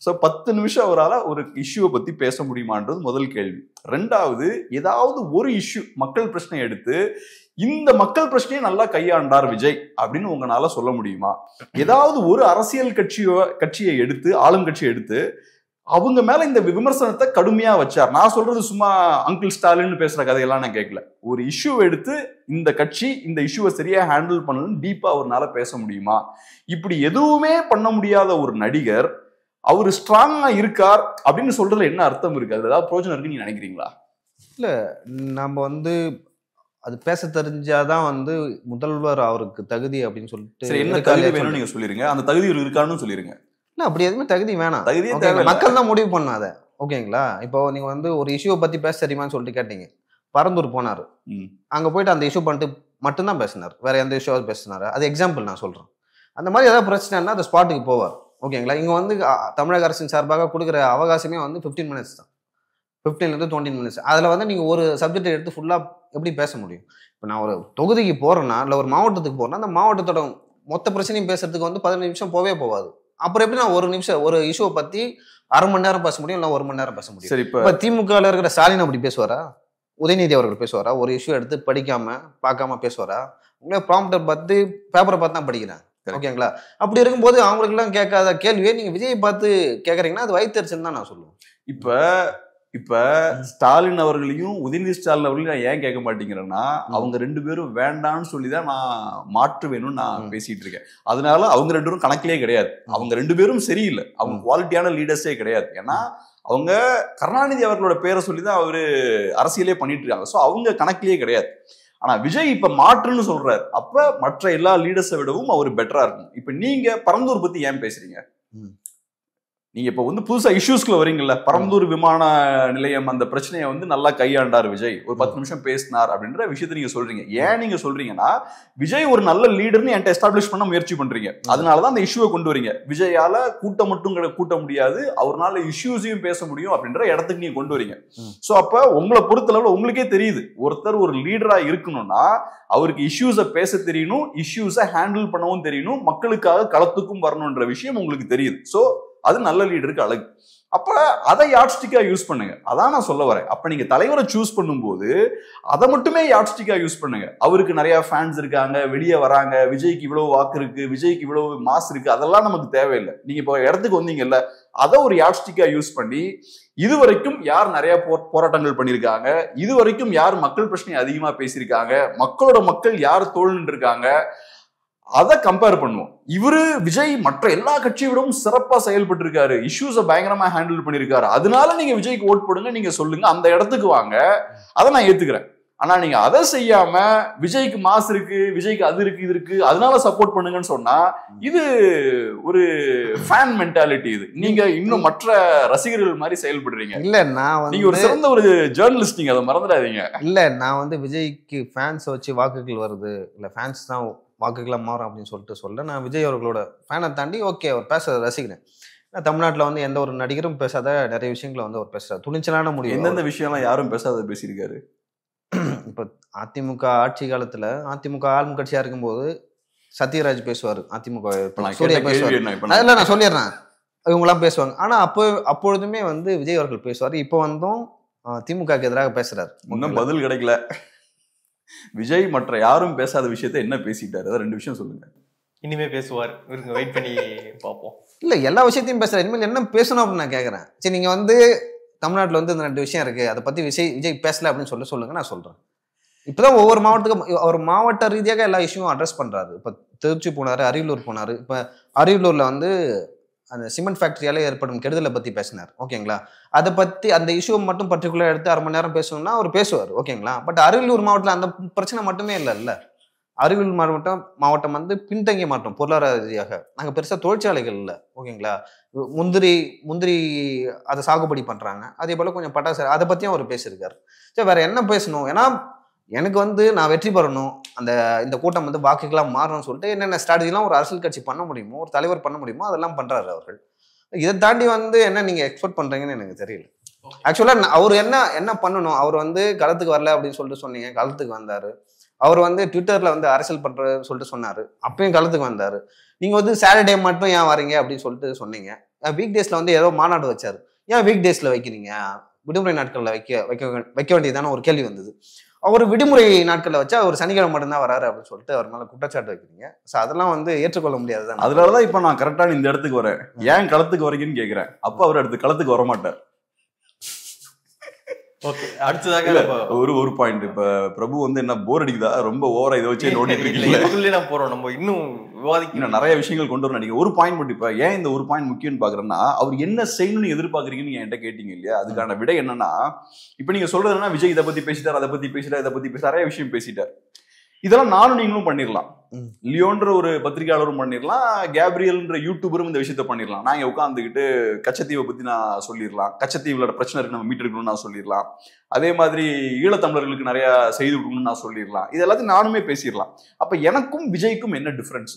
ஸோ 10 நிமிஷம் அவரால் ஒரு இஷ்யூவை பத்தி பேச முடியுமான்றது முதல் கேள்வி. 2வது, ஏதாவது ஒரு இஷ்யூ மக்கள் பிரச்சனை எடுத்து இந்த மக்கள் பிரச்சனையை நல்லா கையாண்டார் விஜய் அப்படின்னு உங்களால சொல்ல முடியுமா? ஏதாவது ஒரு அரசியல் கட்சியை எடுத்து, ஆளும் கட்சியை எடுத்து அவங்க மேல இந்த விமர்சனத்தை கடுமையா வச்சார். நான் சொல்றது சும்மா அங்கிள் ஸ்டாலின் பேசுற கதையெல்லாம் நான் கேட்கல. ஒரு இஷ்யூ எடுத்து இந்த கட்சி இந்த இஷ்யூவை சரியா ஹேண்டில் பண்ணணும்னு டீப்பா அவர்னால பேச முடியுமா? இப்படி எதுவுமே பண்ண முடியாத ஒரு நடிகர் அவரு ஸ்ட்ராங்கா இருக்கார் அப்படின்னு சொல்றதுல என்ன அர்த்தம் இருக்கு? அதுல ஏதாவது பிரோஜனம் இருக்குன்னு நீங்க நினைக்கிறீங்களா? இல்ல, நம்ம வந்து அது பேச தெரிஞ்சாதான் வந்து முதல்வர் அவருக்கு தகுதி அப்படின்னு சொல்லிட்டு என்ன தகுதி வேணும்னு நீங்க சொல்லிருங்க, அந்த தகுதி இருக்கான்னு சொல்லிருங்க. இல்ல, அப்படி எதுவுமே தகுதி வேணாம், தகுதியே தேவை, மக்கள் தான் முடிவு பண்ணாத. அதை ஓகேங்களா. இப்போ நீங்க வந்து ஒரு இஷ்யூவை பத்தி பேச தெரியுமான்னு சொல்லிட்டு கேட்டீங்க. பரந்தூர் போனாரு, அங்க போயிட்டு அந்த இஷ்யூ பண்ணிட்டு மட்டும்தான் பேசினார், வேற எந்த இஷ்யூவாவது பேசினாரு? அது எக்ஸாம்பிள் நான் சொல்றேன். அந்த மாதிரி ஏதாவது பிரச்சனைனா அந்த ஸ்பாட்டுக்கு போவார். ஓகேங்களா. இங்க வந்து தமிழக அரசின் சார்பாக கொடுக்குற அவகாசமே வந்து 15 மினிட்ஸ் தான், 15 to 20 மினிட்ஸ். அதுல வந்து நீங்க ஒரு சப்ஜெக்ட் எடுத்து ஃபுல்லா எப்படி பேச முடியும்? இப்போ நான் ஒரு தொகுதிக்கு போறேன்னா, இல்லை ஒரு மாவட்டத்துக்கு போறேன்னா, அந்த மாவட்டத்தோட மொத்த பிரச்சனையும் பேசுறதுக்கு வந்து 15 நிமிஷம் போகாது. அப்புறம் எப்படி நான் ஒரு நிமிஷம் ஒரு இஷ்யூவை பத்தி அரை மணி நேரம் பேச முடியும், இல்லை 1 மணி நேரம் பேச முடியும்? சரி, இப்போ திமுகவில் இருக்கிற ஸ்டாலின் அப்படி பேசுவாரா? உதயநிதி அவர்கள் பேசுவாரா? ஒரு இஷ்யூ எடுத்து படிக்காம பார்க்காம பேசுவாரா? உங்களே ப்ராம்ப்டர் பார்த்து பேப்பரை பார்த்து தான் படிக்கிறேன். ஓகேங்களா. அப்படி இருக்கும்போது அவங்களுக்கு எல்லாம் கேட்காத கேள்வியை நீங்க விஜயை பார்த்து கேட்கறீங்கன்னா அது வைத்தறிச்சல் தான் நான் சொல்லுவேன். இப்ப ஸ்டாலின் அவர்களையும் உதயநிதி ஸ்டாலின் அவர்களையும் நான் ஏன் கேட்க மாட்டேங்கிறேன்னா, அவங்க 2 பேரும் வேண்டான்னு சொல்லிதான் நான் மாற்று வேணும்னு நான் பேசிட்டு இருக்கேன். அதனால அவங்க 2 பேரும் கணக்கிலே கிடையாது. அவங்க 2 பேரும் சரியில்லை, அவங்க குவாலிட்டியான லீடர்ஸே கிடையாது. ஏன்னா அவங்க கருணாநிதி அவர்களோட பேரை சொல்லிதான் அவரு அரசியலே பண்ணிட்டு இருக்காங்க. ஸோ அவங்க கணக்கிலே கிடையாது. ஆனா விஜய் இப்ப மாற்றுன்னு சொல்றாரு, அப்ப மற்ற எல்லா லீடர்ஸை விடவும் அவர் பெட்டரா இருக்கும். இப்ப நீங்க பரந்தூர் பத்தி ஏன் பேசுறீங்க? நீங்க இப்ப வந்து புதுசா இஷ்யூஸ்க்குள்ள வரீங்கல்ல, பரந்தூர் விமான நிலையம் அந்த பிரச்சனையை வந்து நல்லா கையாண்டார் விஜய், ஒரு 10 நிமிஷம் பேசினார் அப்படின்ற விஷயத்தை நீங்க சொல்றீங்க. ஏன் நீங்க சொல்றீங்கன்னா, விஜய் ஒரு நல்ல லீடர்னு என்கிட்ட எஸ்டாப்ளிஷ் பண்ண முயற்சி பண்றீங்க. அதனாலதான் அந்த இஷ்யூவை கொண்டு வரீங்க. விஜயால கூட்டம் மட்டும் கூட்ட முடியாது, அவர்னால இஷ்யூஸையும் பேச முடியும் அப்படின்ற இடத்துக்கு நீங்க கொண்டு வரீங்க. சோ அப்ப உங்களை பொறுத்தளவுல உங்களுக்கே தெரியுது, ஒருத்தர் ஒரு லீடரா இருக்கணும்னா அவருக்கு இஷ்யூஸை பேச தெரியணும், இஷ்யூஸை ஹேண்டில் பண்ணவும் தெரியணும், மக்களுக்காக களத்துக்கும் வரணும்ன்ற விஷயம் உங்களுக்கு தெரியுது. சோ அது நல்ல லீடருக்கு அழகு. அப்ப அதை யாட்ஸ்டிக்கா யூஸ் பண்ணுங்க. அதான் நான் சொல்ல வரேன். அப்ப நீங்க தலைவரை சூஸ் பண்ணும்போது அதை மட்டுமே யாட்ஸ்டிக்கா யூஸ் பண்ணுங்க. அவருக்கு நிறைய ஃபேன்ஸ் இருக்காங்க, வெளியே வராங்க, விஜய்க்கு இவ்வளவு வாக்கு இருக்கு, விஜய்க்கு இவ்வளவு மாஸ் இருக்கு, அதெல்லாம் நமக்கு தேவையில்லை. நீங்க இப்போ இடத்துக்கு வந்தீங்கல்ல, அதை ஒரு யாட்ஸ்டிக்கா யூஸ் பண்ணி இதுவரைக்கும் யார் நிறைய போராட்டங்கள் பண்ணியிருக்காங்க, இதுவரைக்கும் யார் மக்கள் பிரச்சனை அதிகமா பேசியிருக்காங்க, மக்களோட மக்கள் யார் தோல்நின்று இருக்காங்க, அதை கம்பேர் பண்ணுவோம். இவரு விஜய் மற்ற எல்லா கட்சியை விடவும் சிறப்பா செயல்பட்டு இருக்காரு, இஷ்யூஸை பயங்கரமா ஹேண்டில் பண்ணிருக்காரு, அதனால நீங்க விஜய்க்கு ஓட் போடுங்க, நீங்க சொல்லுங்க, அந்த இடத்துக்கு வாங்க, அதை நான் ஏத்துக்கிறேன். ஆனா நீங்க அதை செய்யாம விஜய்க்கு மாஸ் இருக்கு, விஜய்க்கு அது இருக்கு, இது இருக்கு, அதனால சப்போர்ட் பண்ணுங்கன்னு சொன்னா இது ஒரு ஃபேன் மென்டாலிட்டி. இது நீங்க இன்னும் மற்ற ரசிகர்கள் மாதிரி செயல்படுறீங்க. இல்ல நான் நீங்க ஒரு சிறந்த ஒரு ஜேர்னலிஸ்ட், நீங்க அதை மறந்துடாதீங்க. இல்ல நான் விஜய்க்கு ஃபேன்ஸ் வச்சு வாக்குகள் வருது, இல்ல ஃபேன்ஸ் தான் வாக்குகளை மாறும் அப்படின்னு சொல்ல நான் விஜய் அவர்களோட ஃபேனை தாண்டி ஓகே அவர் பேச ரசிக்கிறேன். தமிழ்நாட்டில் எந்த ஒரு நடிகரும் பேசாத நிறைய விஷயங்களை அவர் பேசுறாரு, துணிச்சலான முடியும். எந்தெந்த விஷயம்லாம் யாரும் பேசாத பேசியிருக்காரு. இப்போ அதிமுக ஆட்சி காலத்துல அதிமுக ஆளும் கட்சியா இருக்கும்போது சத்யராஜ் பேசுவார், அதிமுக சூர்யா பேசுவார், அதெல்லாம் நான் சொல்லிடுறேன், இவங்கெல்லாம் பேசுவாங்க. ஆனா அப்பொழுதுமே விஜய் அவர்கள் பேசுவார். இப்போ திமுகக்கு எதிராக பேசுறாரு, இன்னும் பதில் கிடைக்கல. விஜய் மற்ற யாரும் பேசாத விஷயத்த என்ன பேசிட்டாரு, அதான் 2 விஷயம் சொல்லுங்க. இனிமே பேசுவார், வெயிட் பண்ணி பார்ப்போம். இல்ல எல்லா விஷயத்தையும் பேசுறாரு, இனிமேல் என்ன பேசணும் அப்படின்னு நான் கேட்கறேன். சரி நீங்க தமிழ்நாட்டில் இந்த 2 விஷயம் இருக்கு, அதை பத்தி விஜய் பேசல அப்படின்னு சொல்லுங்க, நான் சொல்றேன். இப்பதான் ஒவ்வொரு மாவட்டத்துக்கும் ஒரு மாவட்ட ரீதியாக எல்லா இஷ்யூவும் அட்ரஸ் பண்றாரு. இப்ப திருச்சி போனாரு, அரியலூர் போனாரு. இப்ப அரியலூர்ல அந்த சிமெண்ட் ஃபேக்டரியால ஏற்படும் கெடுதலை பத்தி பேசினார், ஓகேங்களா. அதை பத்தி அந்த இஷ்யூ மட்டும் பர்டிகுலர் எடுத்து 1/2 மணி நேரம் பேசணும்னா அவர் பேசுவார், ஓகேங்களா. பட் அரியலூர் மாவட்டத்தில் அந்த பிரச்சனை மட்டுமே இல்லைல்ல. அரியலூர் மாவட்டம் பின்தங்கிய மாவட்டம் பொருளாதார ரீதியாக. நாங்கள் பெருசாக தொழிற்சாலைகள் இல்லை, ஓகேங்களா. முந்திரி அதை சாகுபடி பண்றாங்க, அதே போல கொஞ்சம் பட்டாசு, அதை பத்தியும் அவர் பேசியிருக்காரு. சரி வேற என்ன பேசணும்? ஏன்னா எனக்கு நான் வெற்றி பெறணும், இந்த கூட்டம் வாக்குகளாக மாறணும்னு சொல்லிட்டு என்னென்ன ஸ்ட்ராட்டஜிலாம் ஒரு அரசியல் கட்சி பண்ண முடியுமோ, ஒரு தலைவர் பண்ண முடியுமோ அதெல்லாம் பண்றாரு அவர்கள். இதை தாண்டி என்ன நீங்க எக்ஸ்பெக்ட் பண்றீங்கன்னு எனக்கு தெரியல. ஆக்சுவலா அவர் என்ன பண்ணணும், அவர் களத்துக்கு வரல அப்படின்னு சொல்லிட்டு சொன்னீங்க, களத்துக்கு வந்தாரு. அவர் ட்விட்டர்ல அரசியல் பண்றதுன்னு சொல்லிட்டு சொன்னாரு, அப்பயும் களத்துக்கு வந்தாரு. நீங்க சாட்டர்டே மட்டும் ஏன் வரீங்க அப்படின்னு சொல்லிட்டு சொன்னீங்க. வீக் டேஸ்ல ஏதோ மாநாடு வச்சாரு, ஏன் வீக் டேஸ்ல வைக்கிறீங்க, விடுமுறை நாட்கள்ல வைக்க வேண்டியதான ஒரு கேள்வி வந்தது. அவர் விடுமுறை நாட்கள்ல வச்சா அவர் சனிக்கிழமை மட்டும்தான் வராரு அப்படின்னு சொல்லிட்டு அவர் மேல குற்றச்சாட்டு வைக்கிறீங்க. ஸோ அதெல்லாம் ஏற்றுக்கொள்ள முடியாது. அதனாலதான் இப்ப நான் கரெக்டான இந்த இடத்துக்கு வரேன், ஏன் களத்துக்கு வரீங்கன்னு கேட்கிறேன். அப்ப அவர் அடுத்து களத்துக்கு வரமாட்டார். ஓகே, அடுத்ததாக ஒரு பாயிண்ட். இப்ப பிரபு என்ன போர் அடிக்குதா, ரொம்ப ஓவரா இதை வச்சு நோண்டிட்டு இருக்கீங்க. போறோம், நம்ம இன்னும் விவாதிக்கணும், நிறைய விஷயங்கள் கொண்டு வர நினைக்கிறேன். ஒரு பாயிண்ட் மட்டும், இப்ப ஏன் இந்த ஒரு பாயிண்ட் முக்கியம்னு பாக்குறேன்னா, அவர் என்ன செய்யணும்னு எதிர்பார்க்கறீங்கன்னு என்கிட்ட கேட்டீங்க இல்லையா, அதுக்கான விடை என்னன்னா, இப்ப நீங்க சொல்றது என்ன, விஜய் இதை பத்தி பேசிட்டார், அதை பத்தி பேசிட்டார், இதை பத்தி நிறைய விஷயம் பேசிட்டார். இதெல்லாம் நானும் நீங்களும் பண்ணிடலாம், லியோன்ற ஒரு பத்திரிகையாளரும் பண்ணிடலாம், கேப்ரியல்ன்ற யூடியூபரும் இந்த விஷயத்த பண்ணிடலாம். நாங்க உட்காந்துக்கிட்டு கச்சத்தீவை பத்தி நான் சொல்லிடலாம், கச்சத்தீவுல பிரச்சனை இருக்கு நம்ம மீட்டெடுக்கணும்னு நான் சொல்லிடலாம், அதே மாதிரி ஈழத்தமிழர்களுக்கு நிறைய செய்து கொடுக்கணும்னு நான் சொல்லிடலாம். இது எல்லாத்தையும் நானுமே பேசிடலாம். அப்ப எனக்கும் விஜய்க்கும் என்ன டிஃபரன்ஸ்?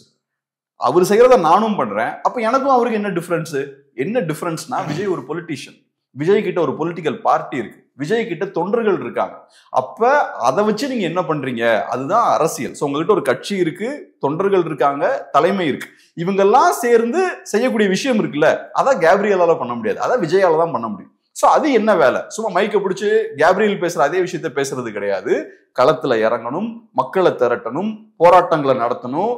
அவர் செய்யறத நானும் பண்றேன், அப்ப எனக்கும் அவருக்கு என்ன டிஃபரன்ஸ்? என்ன டிஃபரன்ஸ்னா, விஜய் ஒரு பொலிட்டீஷியன், விஜய் கிட்ட ஒரு பொலிட்டிக்கல் பார்ட்டி இருக்கு, விஜய் கிட்ட தொண்டர்கள் இருக்காங்க. அப்ப அதை வச்சு நீங்க என்ன பண்றீங்க, அதுதான் அரசியல். சோ உங்ககிட்ட ஒரு கட்சி இருக்கு, தொண்டர்கள் இருக்காங்க, தலைமை இருக்கு, இவங்கெல்லாம் சேர்ந்து செய்யக்கூடிய விஷயம் இருக்குல்ல, அதான் கேப்ரியலால பண்ண முடியாது, அதான் விஜயால தான் பண்ண முடியும். சோ அது என்ன வேலை? சும்மா மைக்க பிடிச்சு கேப்ரியல் பேசுற அதே விஷயத்த பேசுறது கிடையாது. களத்துல இறங்கணும், மக்களை திரட்டணும், போராட்டங்களை நடத்தணும்,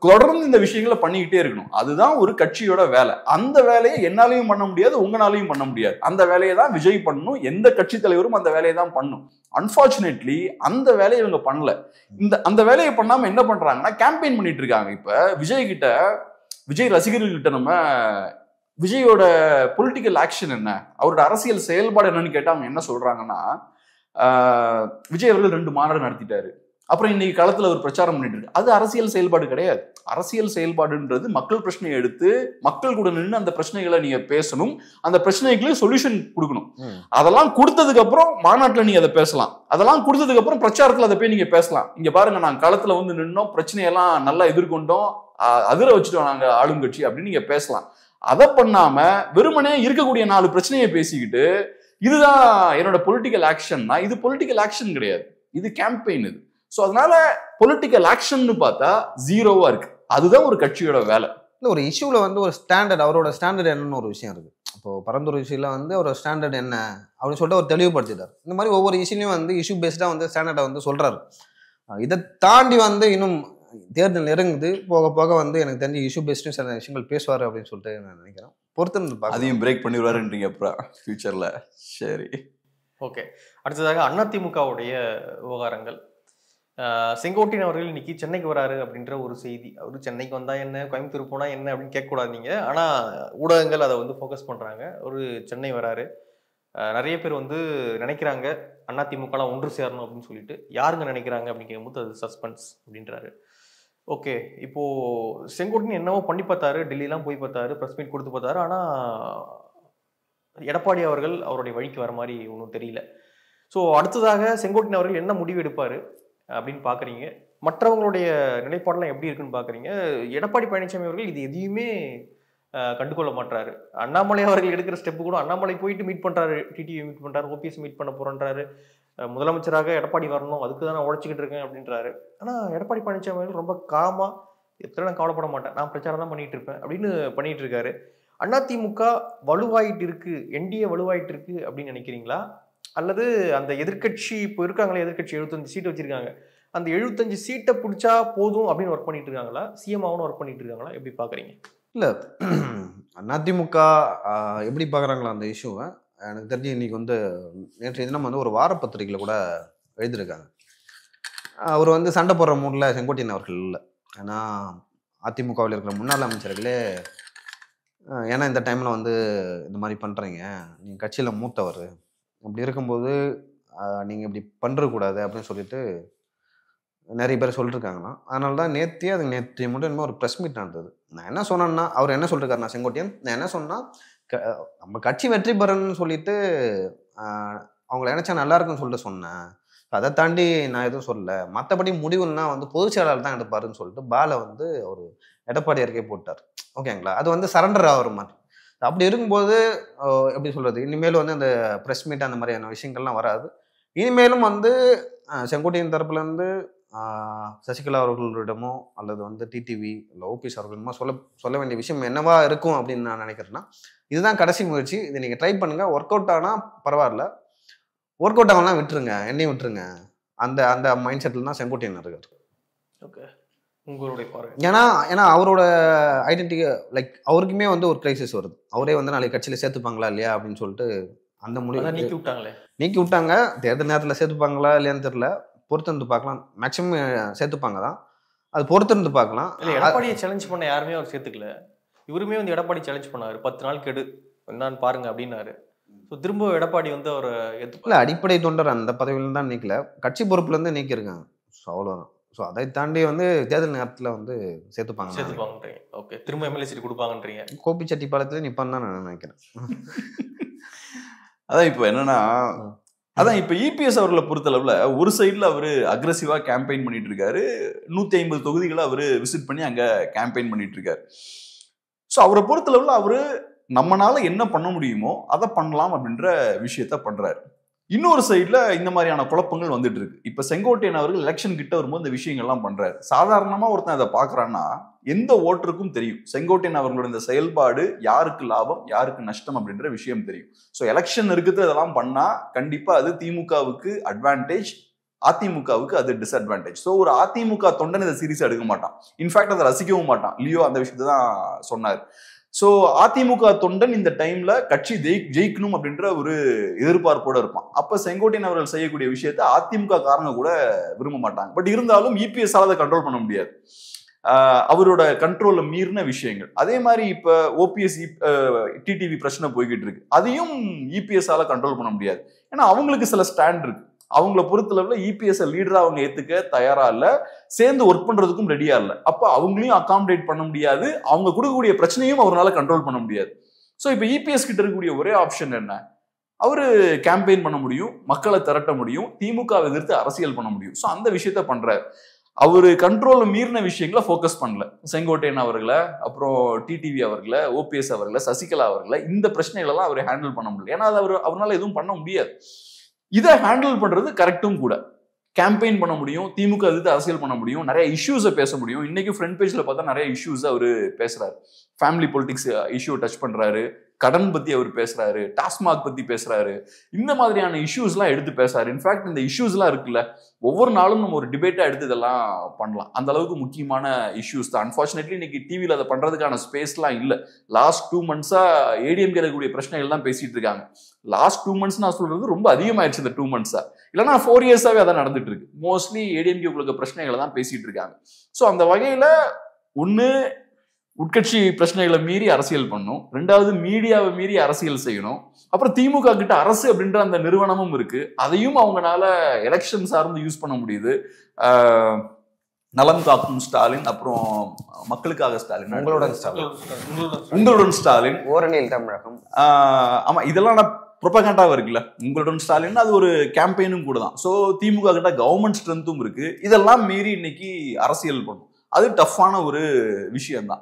தொடர்ந்து இந்த விஷயங்களை பண்ணிக்கிட்டே இருக்கணும். அதுதான் ஒரு கட்சியோட வேலை. அந்த வேலையை என்னாலையும் பண்ண முடியாது, உங்களாலையும் பண்ண முடியாது. அந்த வேலையை தான் விஜய் பண்ணணும், எந்த கட்சி தலைவரும் அந்த வேலையை தான் பண்ணணும். அன்பார்ச்சுனேட்லி அந்த வேலையை இவங்க பண்ணல. அந்த வேலையை பண்ணாம என்ன பண்றாங்கன்னா, கேம்பெயின் பண்ணிட்டு இருக்காங்க. இப்ப விஜய் ரசிகர்கள் கிட்ட நம்ம விஜயோட பொலிட்டிக்கல் ஆக்ஷன் என்ன, அவரோட அரசியல் செயல்பாடு என்னன்னு கேட்டா அவங்க என்ன சொல்றாங்கன்னா, விஜய் அவர்கள் 2 மாநாடு நடத்திட்டாரு, அப்புறம் இன்னைக்கு களத்துல ஒரு பிரச்சாரம் பண்ணிட்டு இருக்கு. அது அரசியல் செயல்பாடு கிடையாது. அரசியல் செயல்பாடுன்றது மக்கள் பிரச்சனையை எடுத்து மக்கள் கூட நின்று அந்த பிரச்சனைகளை நீங்க பேசணும், அந்த பிரச்சனைகளுக்கு சொல்யூஷன் கொடுக்கணும். அதெல்லாம் கொடுத்ததுக்கு அப்புறம் மாநாட்டுல நீங்க அதை பேசலாம், அதெல்லாம் கொடுத்ததுக்கு அப்புறம் பிரச்சாரத்துல அதை போய் நீங்க பேசலாம். இங்க பாருங்க, நாங்க களத்துல நின்னோம், பிரச்சனையெல்லாம் நல்லா எதிர்கொண்டோம், அதிர வச்சுட்டோம் நாங்க ஆளுங்கட்சி அப்படின்னு நீங்க பேசலாம். அதை பண்ணாம வெறுமனே இருக்கக்கூடிய 4 பிரச்சனையை பேசிக்கிட்டு இதுதான் என்னோட பொலிட்டிக்கல் ஆக்ஷன்னா, இது பொலிட்டிக்கல் ஆக்ஷன் கிடையாது, இது கேம்பெயின். இது ஸோ அதனால பொலிட்டிக்கல் ஆக்ஷன் பார்த்தா 0வா இருக்கு. அதுதான் ஒரு கட்சியோட வேலை. இல்லை ஒரு இஷ்யூவில் வந்து ஒரு ஸ்டாண்டர்ட், அவரோட ஸ்டாண்டர்ட் என்னன்னு ஒரு விஷயம் இருக்குது. இப்போ பரந்தூர் இஷ்யூவில் வந்து ஒரு ஸ்டாண்டர்ட் என்ன அப்படின்னு சொல்லிட்டு அவர் தெளிவுபடுத்திட்டார். இந்த மாதிரி ஒவ்வொரு இஷ்யூலையும் வந்து இஷ்யூ பேஸ்டாக வந்து ஸ்டாண்டர்டை வந்து சொல்கிறாரு. இதை தாண்டி வந்து இன்னும் தேர்தல் நெருங்குது, போக போக வந்து எனக்கு தெரிஞ்சு இஷ்யூ பேஸ்டும் சில விஷயங்கள் பேசுவார் அப்படின்னு சொல்லிட்டு நான் நினைக்கிறேன். பொறுத்து அதையும் பிரேக் பண்ணிடுவாருன்றீங்க அப்புறம் ஃபியூச்சரில். சரி, ஓகே. அடுத்ததாக அதிமுகவுடைய விவகாரங்கள். செங்கோட்டையன் அவர்கள் இன்னைக்கு சென்னைக்கு வராரு அப்படின்ற ஒரு செய்தி. அவரு சென்னைக்கு வந்தா என்ன, கோயம்புத்தூர் போனா என்ன அப்படின்னு கேட்கக்கூடாது நீங்க. ஆனா ஊடகங்கள் அதை வந்து ஃபோக்கஸ் பண்றாங்க. ஒரு சென்னை வராரு. நிறைய பேர் வந்து நினைக்கிறாங்க அதிமுகலாம் ஒன்று சேரணும் அப்படின்னு சொல்லிட்டு. யாருங்க நினைக்கிறாங்க அப்படின்னு கேட்கும்போது அது சஸ்பென்ஸ் அப்படின்றாரு. ஓகே, இப்போ செங்கோட்டையன் என்னவோ பண்ணி பார்த்தாரு, டெல்லியெல்லாம் போய் பார்த்தாரு, ப்ரெஸ் மீட் கொடுத்து பார்த்தாரு. ஆனா எடப்பாடி அவர்கள் அவருடைய வழிக்கு வர மாதிரி ஒன்றும் தெரியல. ஸோ அடுத்ததாக செங்கோட்டையன் அவர்கள் என்ன முடிவு எடுப்பாரு அப்படின்னு பாக்குறீங்க? மற்றவங்களுடைய நிலைப்பாடெல்லாம் எப்படி இருக்குன்னு பாக்குறீங்க? எடப்பாடி பழனிசாமி அவர்கள் இது எதையுமே கண்டுகொள்ள மாட்டாரு. அண்ணாமலை அவர்கள் எடுக்கிற ஸ்டெப்பு கூட, அண்ணாமலை போயிட்டு மீட் பண்றாரு, டிடிவி மீட் பண்றாரு, ஓபிஎஸ் மீட் பண்ண போறன்றாரு, முதலமைச்சராக எடப்பாடி வரணும், அதுக்கு தான் நான் உழைச்சிக்கிட்டு இருக்கேன் அப்படின்றாரு. ஆனா எடப்பாடி பழனிசாமி அவர்கள் ரொம்ப காமா, எத்தனை நான் கவலைப்பட மாட்டேன், நான் பிரச்சாரம் தான் பண்ணிட்டு இருப்பேன் அப்படின்னு பண்ணிட்டு இருக்காரு. அதிமுக வலுவாயிட்டு இருக்கு, என்டிஏ வலுவாயிட்டு இருக்கு அப்படின்னு நினைக்கிறீங்களா? அல்லது அந்த எதிர்கட்சி இப்போ இருக்காங்களே, எதிர்கட்சி 75 சீட் வச்சிருக்காங்க, அந்த 75 சீட்டை பிடிச்சா போதும் அப்படின்னு ஒர்க் பண்ணிட்டு இருக்காங்களா, சிஎம் ஆகணும் ஒர்க் பண்ணிட்டு இருக்காங்களா, எப்படி பாக்குறீங்க? இல்லை அதிமுக எப்படி பார்க்குறாங்களா அந்த இஷ்யூவை? எனக்கு தெரிஞ்சு இன்னைக்கு வந்து நேற்றைய தினம் வந்து ஒரு வார பத்திரிகையில் கூட எழுதியிருக்காங்க. அவர் வந்து சண்டை போடுற மூடில் செங்கோட்டையன் அவர்கள் இல்லை. ஏன்னா அதிமுகவில் இருக்கிற முன்னாள் அமைச்சர்களே, ஏன்னா இந்த டைமில் வந்து இந்த மாதிரி பண்ணுறீங்க, நீங்கள் கட்சியில் மூத்தவர், அப்படி இருக்கும்போது நீங்கள் இப்படி பண்ணுறக்கூடாது அப்படின்னு சொல்லிட்டு நிறைய பேர் சொல்லியிருக்காங்களாம். அதனால தான் நேற்று மட்டும் என்னமோ ஒரு ப்ரெஸ் மீட் நடந்தது. நான் என்ன சொன்னேன்னா, அவர் என்ன சொல்லியிருக்காருண்ணா செங்கோட்டையன், நான் என்ன சொன்னால் நம்ம கட்சி வெற்றி பெறணும்னு சொல்லிட்டு அவங்கள நினைச்சா நல்லா இருக்குன்னு சொல்லிட்டு சொன்னேன். அதை தாண்டி நான் எதுவும் சொல்லலை. மற்றபடி முடிவுன்னா வந்து பொதுச் செயலாளர் தான் எடுப்பாருன்னு சொல்லிட்டு பாலை வந்து ஒரு எடப்பாடி அறிக்கை போட்டார். ஓகேங்களா? அது வந்து சரண்டர் ஆகிற மாதிரி. அப்படி இருக்கும்போது எப்படி சொல்கிறது, இனிமேல் வந்து அந்த ப்ரெஸ் மீட் அந்த மாதிரியான விஷயங்கள்லாம் வராது. இனிமேலும் வந்து செங்கோட்டையன் தரப்புலேருந்து சசிகலா அவர்களிடமோ அல்லது வந்து டிடிவி இல்லை ஓபிஎஸ் அவர்களிடமோ சொல்ல வேண்டிய விஷயம் என்னவா இருக்கும் அப்படின்னு நான் நினைக்கிறேன்னா, இதுதான் கடைசி முயற்சி, இதை நீங்கள் ட்ரை பண்ணுங்கள், ஒர்க் அவுட் ஆனால் பரவாயில்ல, ஒர்க் அவுட் ஆகலாம் விட்டுருங்க, என்னையும் விட்டுருங்க, அந்த அந்த மைண்ட் செட்டில் தான் செங்கோட்டையன் இருக்கார். ஓகே, உங்களுடைய பார்வை? ஏன்னா அவரோட ஐடென்டிட்டி, லைக் அவருக்குமே வந்து ஒரு கிரைசிஸ் வருது. அவரே வந்து நாளைக்கு கட்சியில் சேர்த்துப்பாங்களா இல்லையா அப்படின்னு சொல்லிட்டு அந்த முடிவு நீக்கி விட்டாங்க. தேர்தல் நேரத்தில் சேர்த்துப்பாங்களா இல்லையான்னு தெரியல, பொறுத்திருந்து பார்க்கலாம். மேக்சிமம் சேர்த்துப்பாங்க தான், அது பொறுத்திருந்து பார்க்கலாம். இல்லை, எடப்பாடியை சேலஞ்ச் பண்ண யாருமே அவர் சேர்த்துக்கல. இவருமே வந்து எடப்பாடி சேலஞ்ச் பண்ணாரு, 10 நாள் கெடு என்னன்னு பாருங்க அப்படின்னாரு. ஸோ திரும்ப எடப்பாடி வந்து அவர் இல்லை, அடிப்படை தொண்டர் அந்த பதவியில தான் நீக்கல, கட்சி பொறுப்புலேருந்து நீக்கியிருக்காங்க. ஸோ அவ்வளோதான். ஸோ அதை தாண்டி வந்து தேர்தல் நேரத்தில் வந்து சேர்த்துப்பாங்கன்றீங்க. ஓகே, திரும்ப எம்எல்ஏ சீட் கொடுப்பாங்கன்றீங்க. கோபிச்செட்டிப்பாளையத்துல நிப்பான்னு தான் நான் நினைக்கிறேன். அதான் இப்போ என்னன்னா, அதான் இப்போ இபிஎஸ் அவர்களை பொறுத்தளவுல ஒரு சைடில் அவர் அக்ரெசிவா கேம்பெயின் பண்ணிட்டு இருக்காரு, 150 தொகுதிகளை அவர் விசிட் பண்ணி அங்க கேம்பெயின் பண்ணிட்டு இருக்காரு. ஸோ அவரை பொறுத்தளவுல அவரு நம்மளால என்ன பண்ண முடியுமோ அதை பண்ணலாம் அப்படின்ற விஷயத்த பண்றாரு. இன்னொரு சைட்ல இந்த மாதிரியான குழப்பங்கள் வந்துட்டு இருக்கு. இப்ப செங்கோட்டையன் அவர்கள் எலெக்ஷன் கிட்ட வரும்போது இந்த விஷயங்கள்லாம் பண்றாரு. சாதாரணமா ஒருத்தன் அதை பாக்குறான்னா எந்த ஓட்டருக்கும் தெரியும் செங்கோட்டையன் அவர்களோட இந்த செயல்பாடு யாருக்கு லாபம் யாருக்கு நஷ்டம் அப்படின்ற விஷயம் தெரியும். ஸோ எலெக்ஷன் இருக்குது இதெல்லாம் பண்ணா கண்டிப்பா அது திமுகவுக்கு அட்வான்டேஜ், அதிமுகவுக்கு அது டிஸ்அட்வான்டேஜ். ஸோ ஒரு அதிமுக தொண்டன் இதை சீரியஸா எடுக்க மாட்டான், இன்ஃபேக்ட் அதை ரசிக்கவும் மாட்டான். லியோ அந்த விஷயத்தை தான் சொன்னார். ஸோ அதிமுக தொண்டன் இந்த டைம்ல கட்சி ஜெயிக்கணும் அப்படின்ற ஒரு எதிர்பார்ப்போட இருப்பான். அப்ப செங்கோட்டையன் அவர்கள் செய்யக்கூடிய விஷயத்த அதிமுக காரங்க கூட விரும்ப மாட்டாங்க. பட் இருந்தாலும் இபிஎஸ் அதை கண்ட்ரோல் பண்ண முடியாது, அவரோட கண்ட்ரோல்ல மீறின விஷயங்கள். அதே மாதிரி இப்ப ஓபிஎஸ் டிடிவி பிரச்சனை போய்கிட்டு இருக்கு, அதையும் இபிஎஸ் கண்ட்ரோல் பண்ண முடியாது. ஏன்னா அவங்களுக்கு சில ஸ்டாண்ட் இருக்கு. அவங்கள பொறுத்தளவுல இபிஎஸ் லீடரா அவங்க ஏத்துக்க தயாரா இல்ல, சேர்ந்து ஒர்க் பண்றதுக்கும் ரெடியா இல்ல. அப்ப அவங்களையும் அகாமடேட் பண்ண முடியாது, அவங்க கொடுக்கக்கூடிய பிரச்சனையும் அவரால் கண்ட்ரோல் பண்ண முடியாது. ஸோ இப்ப இபிஎஸ் கிட்ட இருக்கக்கூடிய ஒரே ஆப்ஷன் என்ன, அவரு கேம்பெயின் பண்ண முடியும், மக்களை திரட்ட முடியும், திமுக எதிர்த்து அரசியல் பண்ண முடியும். ஸோ அந்த விஷயத்த பண்றாரு. அவரு கண்ட்ரோல் மீறின விஷயங்களை ஃபோக்கஸ் பண்ணல. செங்கோட்டையன் அவர்களை, அப்புறம் டிடிவி அவர்களை, ஓபிஎஸ் அவர்களை, சசிகலா அவர்களை, இந்த பிரச்சனைகளெல்லாம் அவர் ஹேண்டில் பண்ண முடியல. ஏன்னா அது அவரால் எதுவும் பண்ண முடியாது. இதை ஹேண்டில் பண்றது கரெக்டும் கூட. கேம்பெயின் பண்ண முடியும், திமுக எதிர்த்து அரசியல் பண்ண முடியும், நிறைய இஷ்யூஸை பேச முடியும். இன்னைக்கு ஃப்ரண்ட் பேஜ்ல பார்த்தா நிறைய இஷ்யூஸ் அவரு பேசுறாரு. ஃபேமிலி பொலிட்டிக்ஸ் இஷ்யூ டச் பண்றாரு, கடன் பத்தி அவர் பேசுறாரு, டாஸ்மாக் பத்தி பேசுறாரு. இந்த மாதிரியான இஷ்யூஸ்லாம் எடுத்து பேசுறாரு. இன்ஃபேக்ட் இந்த இஷ்யூஸ்லாம் இருக்குல்ல, ஒவ்வொரு நாளும் நம்ம ஒரு டிபேட்டா எடுத்து இதெல்லாம் பண்ணலாம். அந்த அளவுக்கு முக்கியமான இஷ்யூஸ் தான். அன்பார்ச்சுனேட்லி இன்னைக்கு டிவியில் அதை பண்றதுக்கான ஸ்பேஸ்லாம் இல்லை. லாஸ்ட் 2 months-ஆ ஏடிஎம்கே இருக்கக்கூடிய பிரச்சனைகள் தான் பேசிட்டு இருக்காங்க. லாஸ்ட் 2 months நான் சொல்றது ரொம்ப அதிகமாயிடுச்சு இந்த 2 months-ஆ. இல்லைன்னா 4 years-ஆவே அதான் நடந்துட்டு இருக்கு. மோஸ்ட்லி ஏடிஎம்கே உள்ள பிரச்சனைகளை தான் பேசிட்டு இருக்காங்க. ஸோ அந்த வகையில ஒண்ணு உட்கட்சி பிரச்சனைகளை மீறி அரசியல் பண்ணும், 2வது மீடியாவை மீறி அரசியல் செய்யணும், அப்புறம் திமுக கிட்ட அரசு அப்படின்ற அந்த நிறுவனமும் இருக்கு, அதையும் அவங்களால எலெக்ஷன் சார்ந்து யூஸ் பண்ண முடியுது. நலம் காக்கும் ஸ்டாலின், அப்புறம் மக்களுக்காக ஸ்டாலின், உங்களுடன் ஸ்டாலின், ஓரணியில் தமிழகம். ஆமா, இதெல்லாம் நான் ப்ரொபகண்டாவா இருக்குல்ல, உங்களுடன் ஸ்டாலின் அது ஒரு கேம்பெயினும் கூட தான். ஸோ திமுக கிட்ட கவர்மெண்ட் ஸ்ட்ரென்த்தும் இருக்கு. இதெல்லாம் மீறி இன்னைக்கு அரசியல் பண்ணும். அது டஃப்பான ஒரு விஷயம் தான்.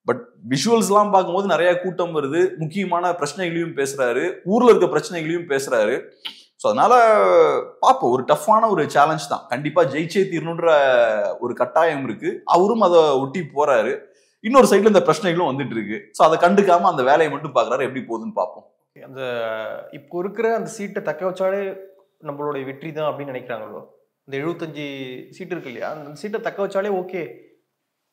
பட் விஷுவல்ஸ்லாம் பார்க்கும்போது நிறைய கூட்டம் வருது, முக்கியமான பிரச்சனைகளையும் பேசுறாரு, ஊர்ல இருக்க பிரச்சனைகளையும் பேசுறாரு. ஸோ அதனால பார்ப்போம், ஒரு டஃப்பான ஒரு சேலஞ்ச் தான். கண்டிப்பா ஜெயிச்சே தீரணுன்ற ஒரு கட்டாயம் இருக்கு, அவரும் அதை ஒட்டி போறாரு. இன்னொரு சைட்ல இந்த பிரச்சனைகளும் வந்துட்டு இருக்கு. ஸோ அதை கண்டுக்காம அந்த வேலையை மட்டும் பாக்குறாரு, எப்படி போகுதுன்னு பார்ப்போம். அந்த இப்போ இருக்கிற அந்த சீட்டை தக்க வச்சாலே நம்மளுடைய வெற்றி தான் அப்படின்னு நினைக்கிறாங்களோ? இந்த 75 சீட்டு இருக்கு இல்லையா, அந்த சீட்டை தக்க வச்சாலே ஓகே,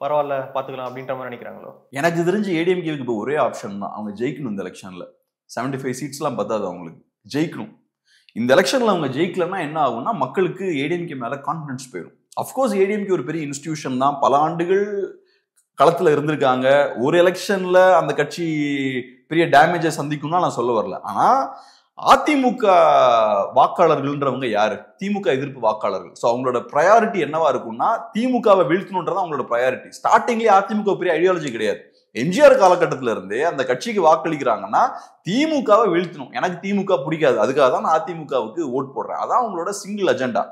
பரவாயில்ல பாத்துக்கலாம் அப்படின்ற மாதிரி நினைக்கிறாங்களோ? எனக்கு தெரிஞ்சு ஏடிஎம்கேவுக்கு இப்போ ஒரே ஆப்ஷன் தான், அவங்க ஜெயிக்கணும். இந்த எலெக்ஷன்ல 75 சீட்ஸ்லாம் பத்தாது, அவங்களுக்கு ஜெயிக்கணும். இந்த எலெக்ஷன்ல அவங்க ஜெயிக்கலன்னா என்ன ஆகும்னா, மக்களுக்கு ஏடிஎம்கே மேல கான்ஃபிடன்ஸ் போயிடும். அஃப்கோர்ஸ் ஏடிஎம்கே ஒரு பெரிய இன்ஸ்டிடியூஷன் தான், பல ஆண்டுகள் களத்துல இருந்திருக்காங்க. ஒரு எலெக்ஷன்ல அந்த கட்சி பெரிய டேமேஜை சந்திக்கும்னா நான் சொல்ல வரல. ஆனா அதிமுக வாக்காளர்கள்ன்றவங்க யாரு? திமுக எதிர்ப்பு வாக்காளர்கள். ஸோ அவங்களோட ப்ரையாரிட்டி என்னவா இருக்கும்னா, திமுகவை வீழ்த்தணுன்றதான் அவங்களோட ப்ரையாரிட்டி. ஸ்டார்டிங்லேயே அதிமுக பெரிய ஐடியாலஜி கிடையாது. எம்ஜிஆர் காலகட்டத்தில இருந்தே அந்த கட்சிக்கு வாக்களிக்கிறாங்கன்னா திமுகவை வீழ்த்தணும், எனக்கு திமுக பிடிக்காது, அதுக்காக தான் நான் அதிமுகவுக்கு ஓட் போடுறேன். அதான் அவங்களோட சிங்கிள் அஜெண்டா.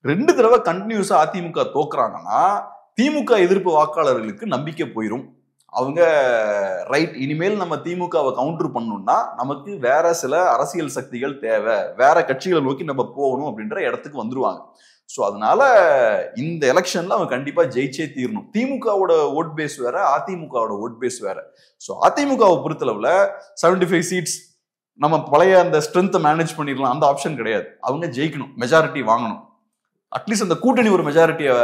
2 தடவை கண்டினியூஸா அதிமுக தோக்குறாங்கன்னா திமுக எதிர்ப்பு வாக்காளர்களுக்கு நம்பிக்கை போயிடும். அவங்க ரைட், இனிமேல் நம்ம திமுகவை கவுண்டர் பண்ணணும்னா நமக்கு வேற சில அரசியல் சக்திகள் தேவை, வேற கட்சிகளை நோக்கி நம்ம போகணும் அப்படின்ற இடத்துக்கு வந்துருவாங்க. ஸோ அதனால இந்த எலெக்ஷன்ல அவங்க கண்டிப்பா ஜெயிச்சே தீரணும். திமுகவோட ஓட் பேஸ் வேற, அதிமுகவோட ஓட் பேஸ் வேற. ஸோ அதிமுகவை பொறுத்தளவுல 75 சீட்ஸ் நம்ம பழைய அந்த ஸ்ட்ரென்த்தை மேனேஜ் பண்ணிடலாம், அந்த ஆப்ஷன் கிடையாது. அவங்க ஜெயிக்கணும், மெஜாரிட்டி வாங்கணும், அட்லீஸ்ட் அந்த கூட்டணி ஒரு மெஜாரிட்டியை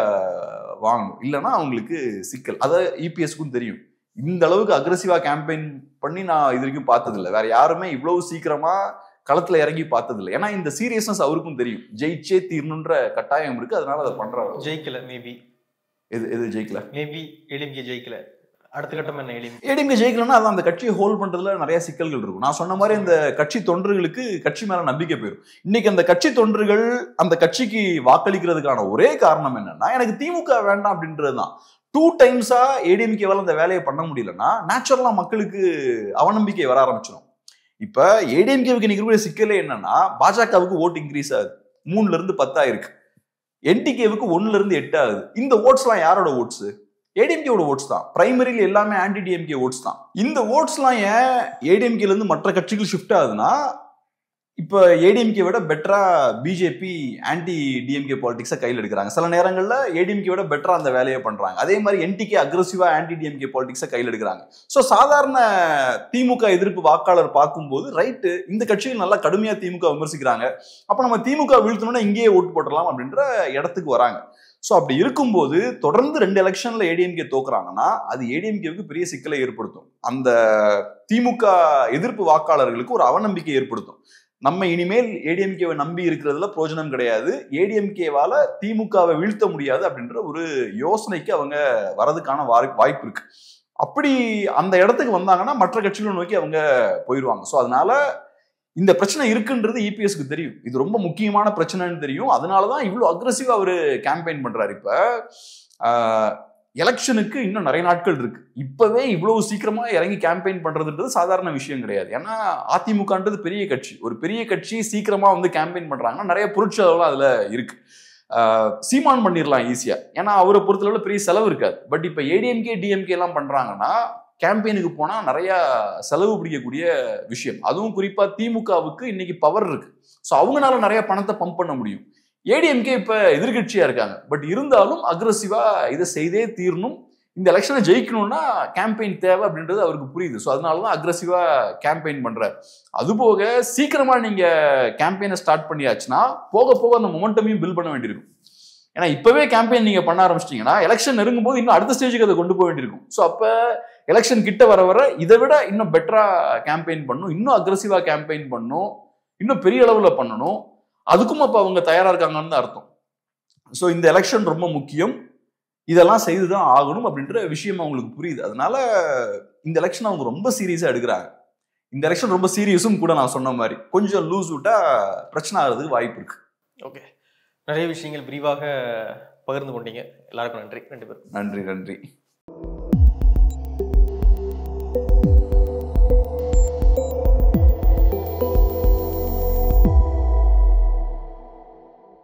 வாங்கணும். இல்லைன்னா அவங்களுக்கு சிக்கல். அதை இபிஎஸ்க்கும் தெரியும். இந்த அளவுக்கு அக்ரெசிவா கேம்பெயின் பண்ணி நான் இது வரைக்கும் பார்த்ததில்லை. வேற யாருமே இவ்வளவு சீக்கிரமா களத்துல இறங்கி பார்த்ததில்லை. ஏன்னா இந்த சீரியஸ்னஸ் அவருக்கும் தெரியும், ஜெயிச்சே தீரணுன்ற கட்டாயம் இருக்கு, அதனால அதை பண்றாரு. ஜெயிக்கல மேபி, எது ஜெயிக்கல, மேபி ஏடிஎம்கே ஜெயிக்கல, அடுத்த கட்டம் என்ன? ஏடிஎம்கே ஜெயிக்கலன்னா அது அந்த கட்சியை ஹோல்ட் பண்றதுல நிறைய சிக்கல்கள் இருக்கும். நான் சொன்ன மாதிரி இந்த கட்சி தொண்டர்களுக்கு கட்சி மேல நம்பிக்கை போயிடும். இன்னைக்கு அந்த கட்சி தொண்டர்கள் அந்த கட்சிக்கு வாக்களிக்கிறதுக்கான ஒரே காரணம் என்னன்னா, எனக்கு திமுக வேண்டாம் அப்படின்றதுதான். 2 டைம்ஸா ஏடிஎம்கேவால அந்த வேலையை பண்ண முடியலன்னா நேச்சுரலா மக்களுக்கு அவநம்பிக்கை வர ஆரம்பிச்சிடும். இப்ப ஏடிஎம்கேவுக்கு இன்னைக்கு சிக்கலே என்னன்னா, பாஜகவுக்கு ஓட் இன்க்ரீஸ் ஆகுது, 3ல இருந்து 10 ஆயிருக்கு. என்டிகேவுக்கு 1ல இருந்து 8 ஆகுது. இந்த ஓட்ஸ் எல்லாம் யாரோட ஓட்ஸ்? ஏடிஎம்கேவோட ஓட்ஸ் தான். பிரைமரியில் எல்லாமே ஆன்டி டிஎம்கே ஓட்ஸ் தான். இந்த ஓட்ஸ்லாம் ஏன் ஏடிஎம்கேல இருந்து மற்ற கட்சிகள் ஷிஃப்ட் ஆகுதுன்னா, இப்போ ஏடிஎம்கே விட பெட்டரா பிஜேபி ஆன்டி டிஎம்கே பாலிடிக்ஸை கையில் எடுக்கிறாங்க. சில நேரங்களில் ஏடிஎம்கே விட பெட்டரா அந்த வேலையை பண்றாங்க. அதே மாதிரி என்டிகே அக்ரெசிவா ஆன்டி டிஎம்கே பாலிடிக்ஸை கையில் எடுக்கிறாங்க. ஸோ சாதாரண திமுக எதிர்ப்பு வாக்காளர் பார்க்கும்போது ரைட்டு, இந்த கட்சிகள் நல்லா கடுமையா திமுக விமர்சிக்கிறாங்க, அப்ப நம்ம திமுக வீழ்த்தணும்னா இங்கேயே ஓட்டு போட்டுடலாம் அப்படின்ற இடத்துக்கு வராங்க. ஸோ அப்படி இருக்கும்போது தொடர்ந்து 2 எலெக்ஷன்ல ஏடிஎம்கே தோக்குறாங்கன்னா அது ஏடிஎம்கேவுக்கு பெரிய சிக்கலை ஏற்படுத்தும். அந்த திமுக எதிர்ப்பு வாக்காளர்களுக்கு ஒரு அவநம்பிக்கை ஏற்படுத்தும். நம்ம இனிமேல் ஏடிஎம்கேவை நம்பி இருக்கிறதுல பிரயோஜனம் கிடையாது, ஏடிஎம்கேவால திமுகவை வீழ்த்த முடியாது அப்படின்ற ஒரு யோசனைக்கு அவங்க வரதுக்கான வாய்ப்பு இருக்கு. அப்படி அந்த இடத்துக்கு வந்தாங்கன்னா மற்ற கட்சிகளை நோக்கி அவங்க போயிடுவாங்க. ஸோ அதனால இந்த பிரச்சனை இருக்குன்றது இபிஎஸ்க்கு தெரியும், இது ரொம்ப முக்கியமான பிரச்சனைன்னு தெரியும். அதனாலதான் இவ்வளவு அக்ரெசிவா அவரு கேம்பெயின் பண்றாரு. இப்ப எலெக்ஷனுக்கு இன்னும் நிறைய நாட்கள் இருக்கு. இப்பவே இவ்வளவு சீக்கிரமா இறங்கி கேம்பெயின் பண்றதுன்றது சாதாரண விஷயம் கிடையாது. ஏன்னா அதிமுகன்றது பெரிய கட்சி, ஒரு பெரிய கட்சி சீக்கிரமா வந்து கேம்பெயின் பண்றாங்கன்னா நிறைய பொருட்செலவுலாம் அதுல இருக்கு. சீமான் பண்ணிடலாம் ஈஸியா, ஏன்னா அவரை பொறுத்தளவுல பெரிய செலவு இருக்காது. பட் இப்ப ஏடிஎம்கே டிஎம்கே எல்லாம் பண்றாங்கன்னா கேம்பெயினுக்கு போனா நிறைய செலவு பிடிக்கக்கூடிய விஷயம். அதுவும் குறிப்பா திமுகவுக்கு இன்னைக்கு பவர் இருக்கு. ஸோ அவங்களால நிறைய பணத்தை பம்ப் பண்ண முடியும். ஏடிஎம்கே இப்ப எதிர்கட்சியா இருக்காங்க. பட் இருந்தாலும் அக்ரெசிவா இதை செய்தே தீரணும், இந்த எலெக்ஷனை ஜெயிக்கணும்னா கேம்பெயின் தேவை அப்படின்றது அவருக்கு புரியுது. ஸோ அதனாலதான் அக்ரெசிவா கேம்பெயின் பண்றாரு. அதுபோக சீக்கிரமா நீங்க கேம்பெயினை ஸ்டார்ட் பண்ணியாச்சுன்னா போக போக அந்த மொமெண்டமையும் பில்ட் பண்ண வேண்டியிருக்கும். ஏன்னா இப்பவே கேம்பெயின் நீங்க பண்ண ஆரம்பிச்சிட்டீங்கன்னா எலெக்ஷன் நெருங்கும் போது இன்னும் அடுத்த ஸ்டேஜுக்கு அதை கொண்டு போக வேண்டியிருக்கும். ஸோ அப்ப எலெக்ஷன் கிட்ட வர வர இதை விட இன்னும் பெட்டரா கேம்பெயின் பண்ணணும், இன்னும் அக்ரெசிவா கேம்பெயின் பண்ணணும், இன்னும் பெரிய அளவுல பண்ணணும். அதுக்கும் அப்ப அவங்க தயாரா இருக்காங்கன்னு தான் அர்த்தம். ஸோ இந்த எலெக்ஷன் ரொம்ப முக்கியம், இதெல்லாம் செய்துதான் ஆகணும் அப்படின்ற விஷயம் அவங்களுக்கு புரியுது. அதனால இந்த எலெக்ஷன் அவங்க ரொம்ப சீரியஸா எடுக்கிறாங்க. இந்த எலெக்ஷன் ரொம்ப சீரியஸும் கூட. நான் சொன்ன மாதிரி கொஞ்சம் லூஸ் விட்டா பிரச்சனை ஆகிறதுக்கு வாய்ப்பு இருக்கு. ஓகே, நிறைய விஷயங்கள் விரிவாக பகிர்ந்து கொண்டீங்க. எல்லாருக்கும் நன்றி. 2 பேரும் நன்றி.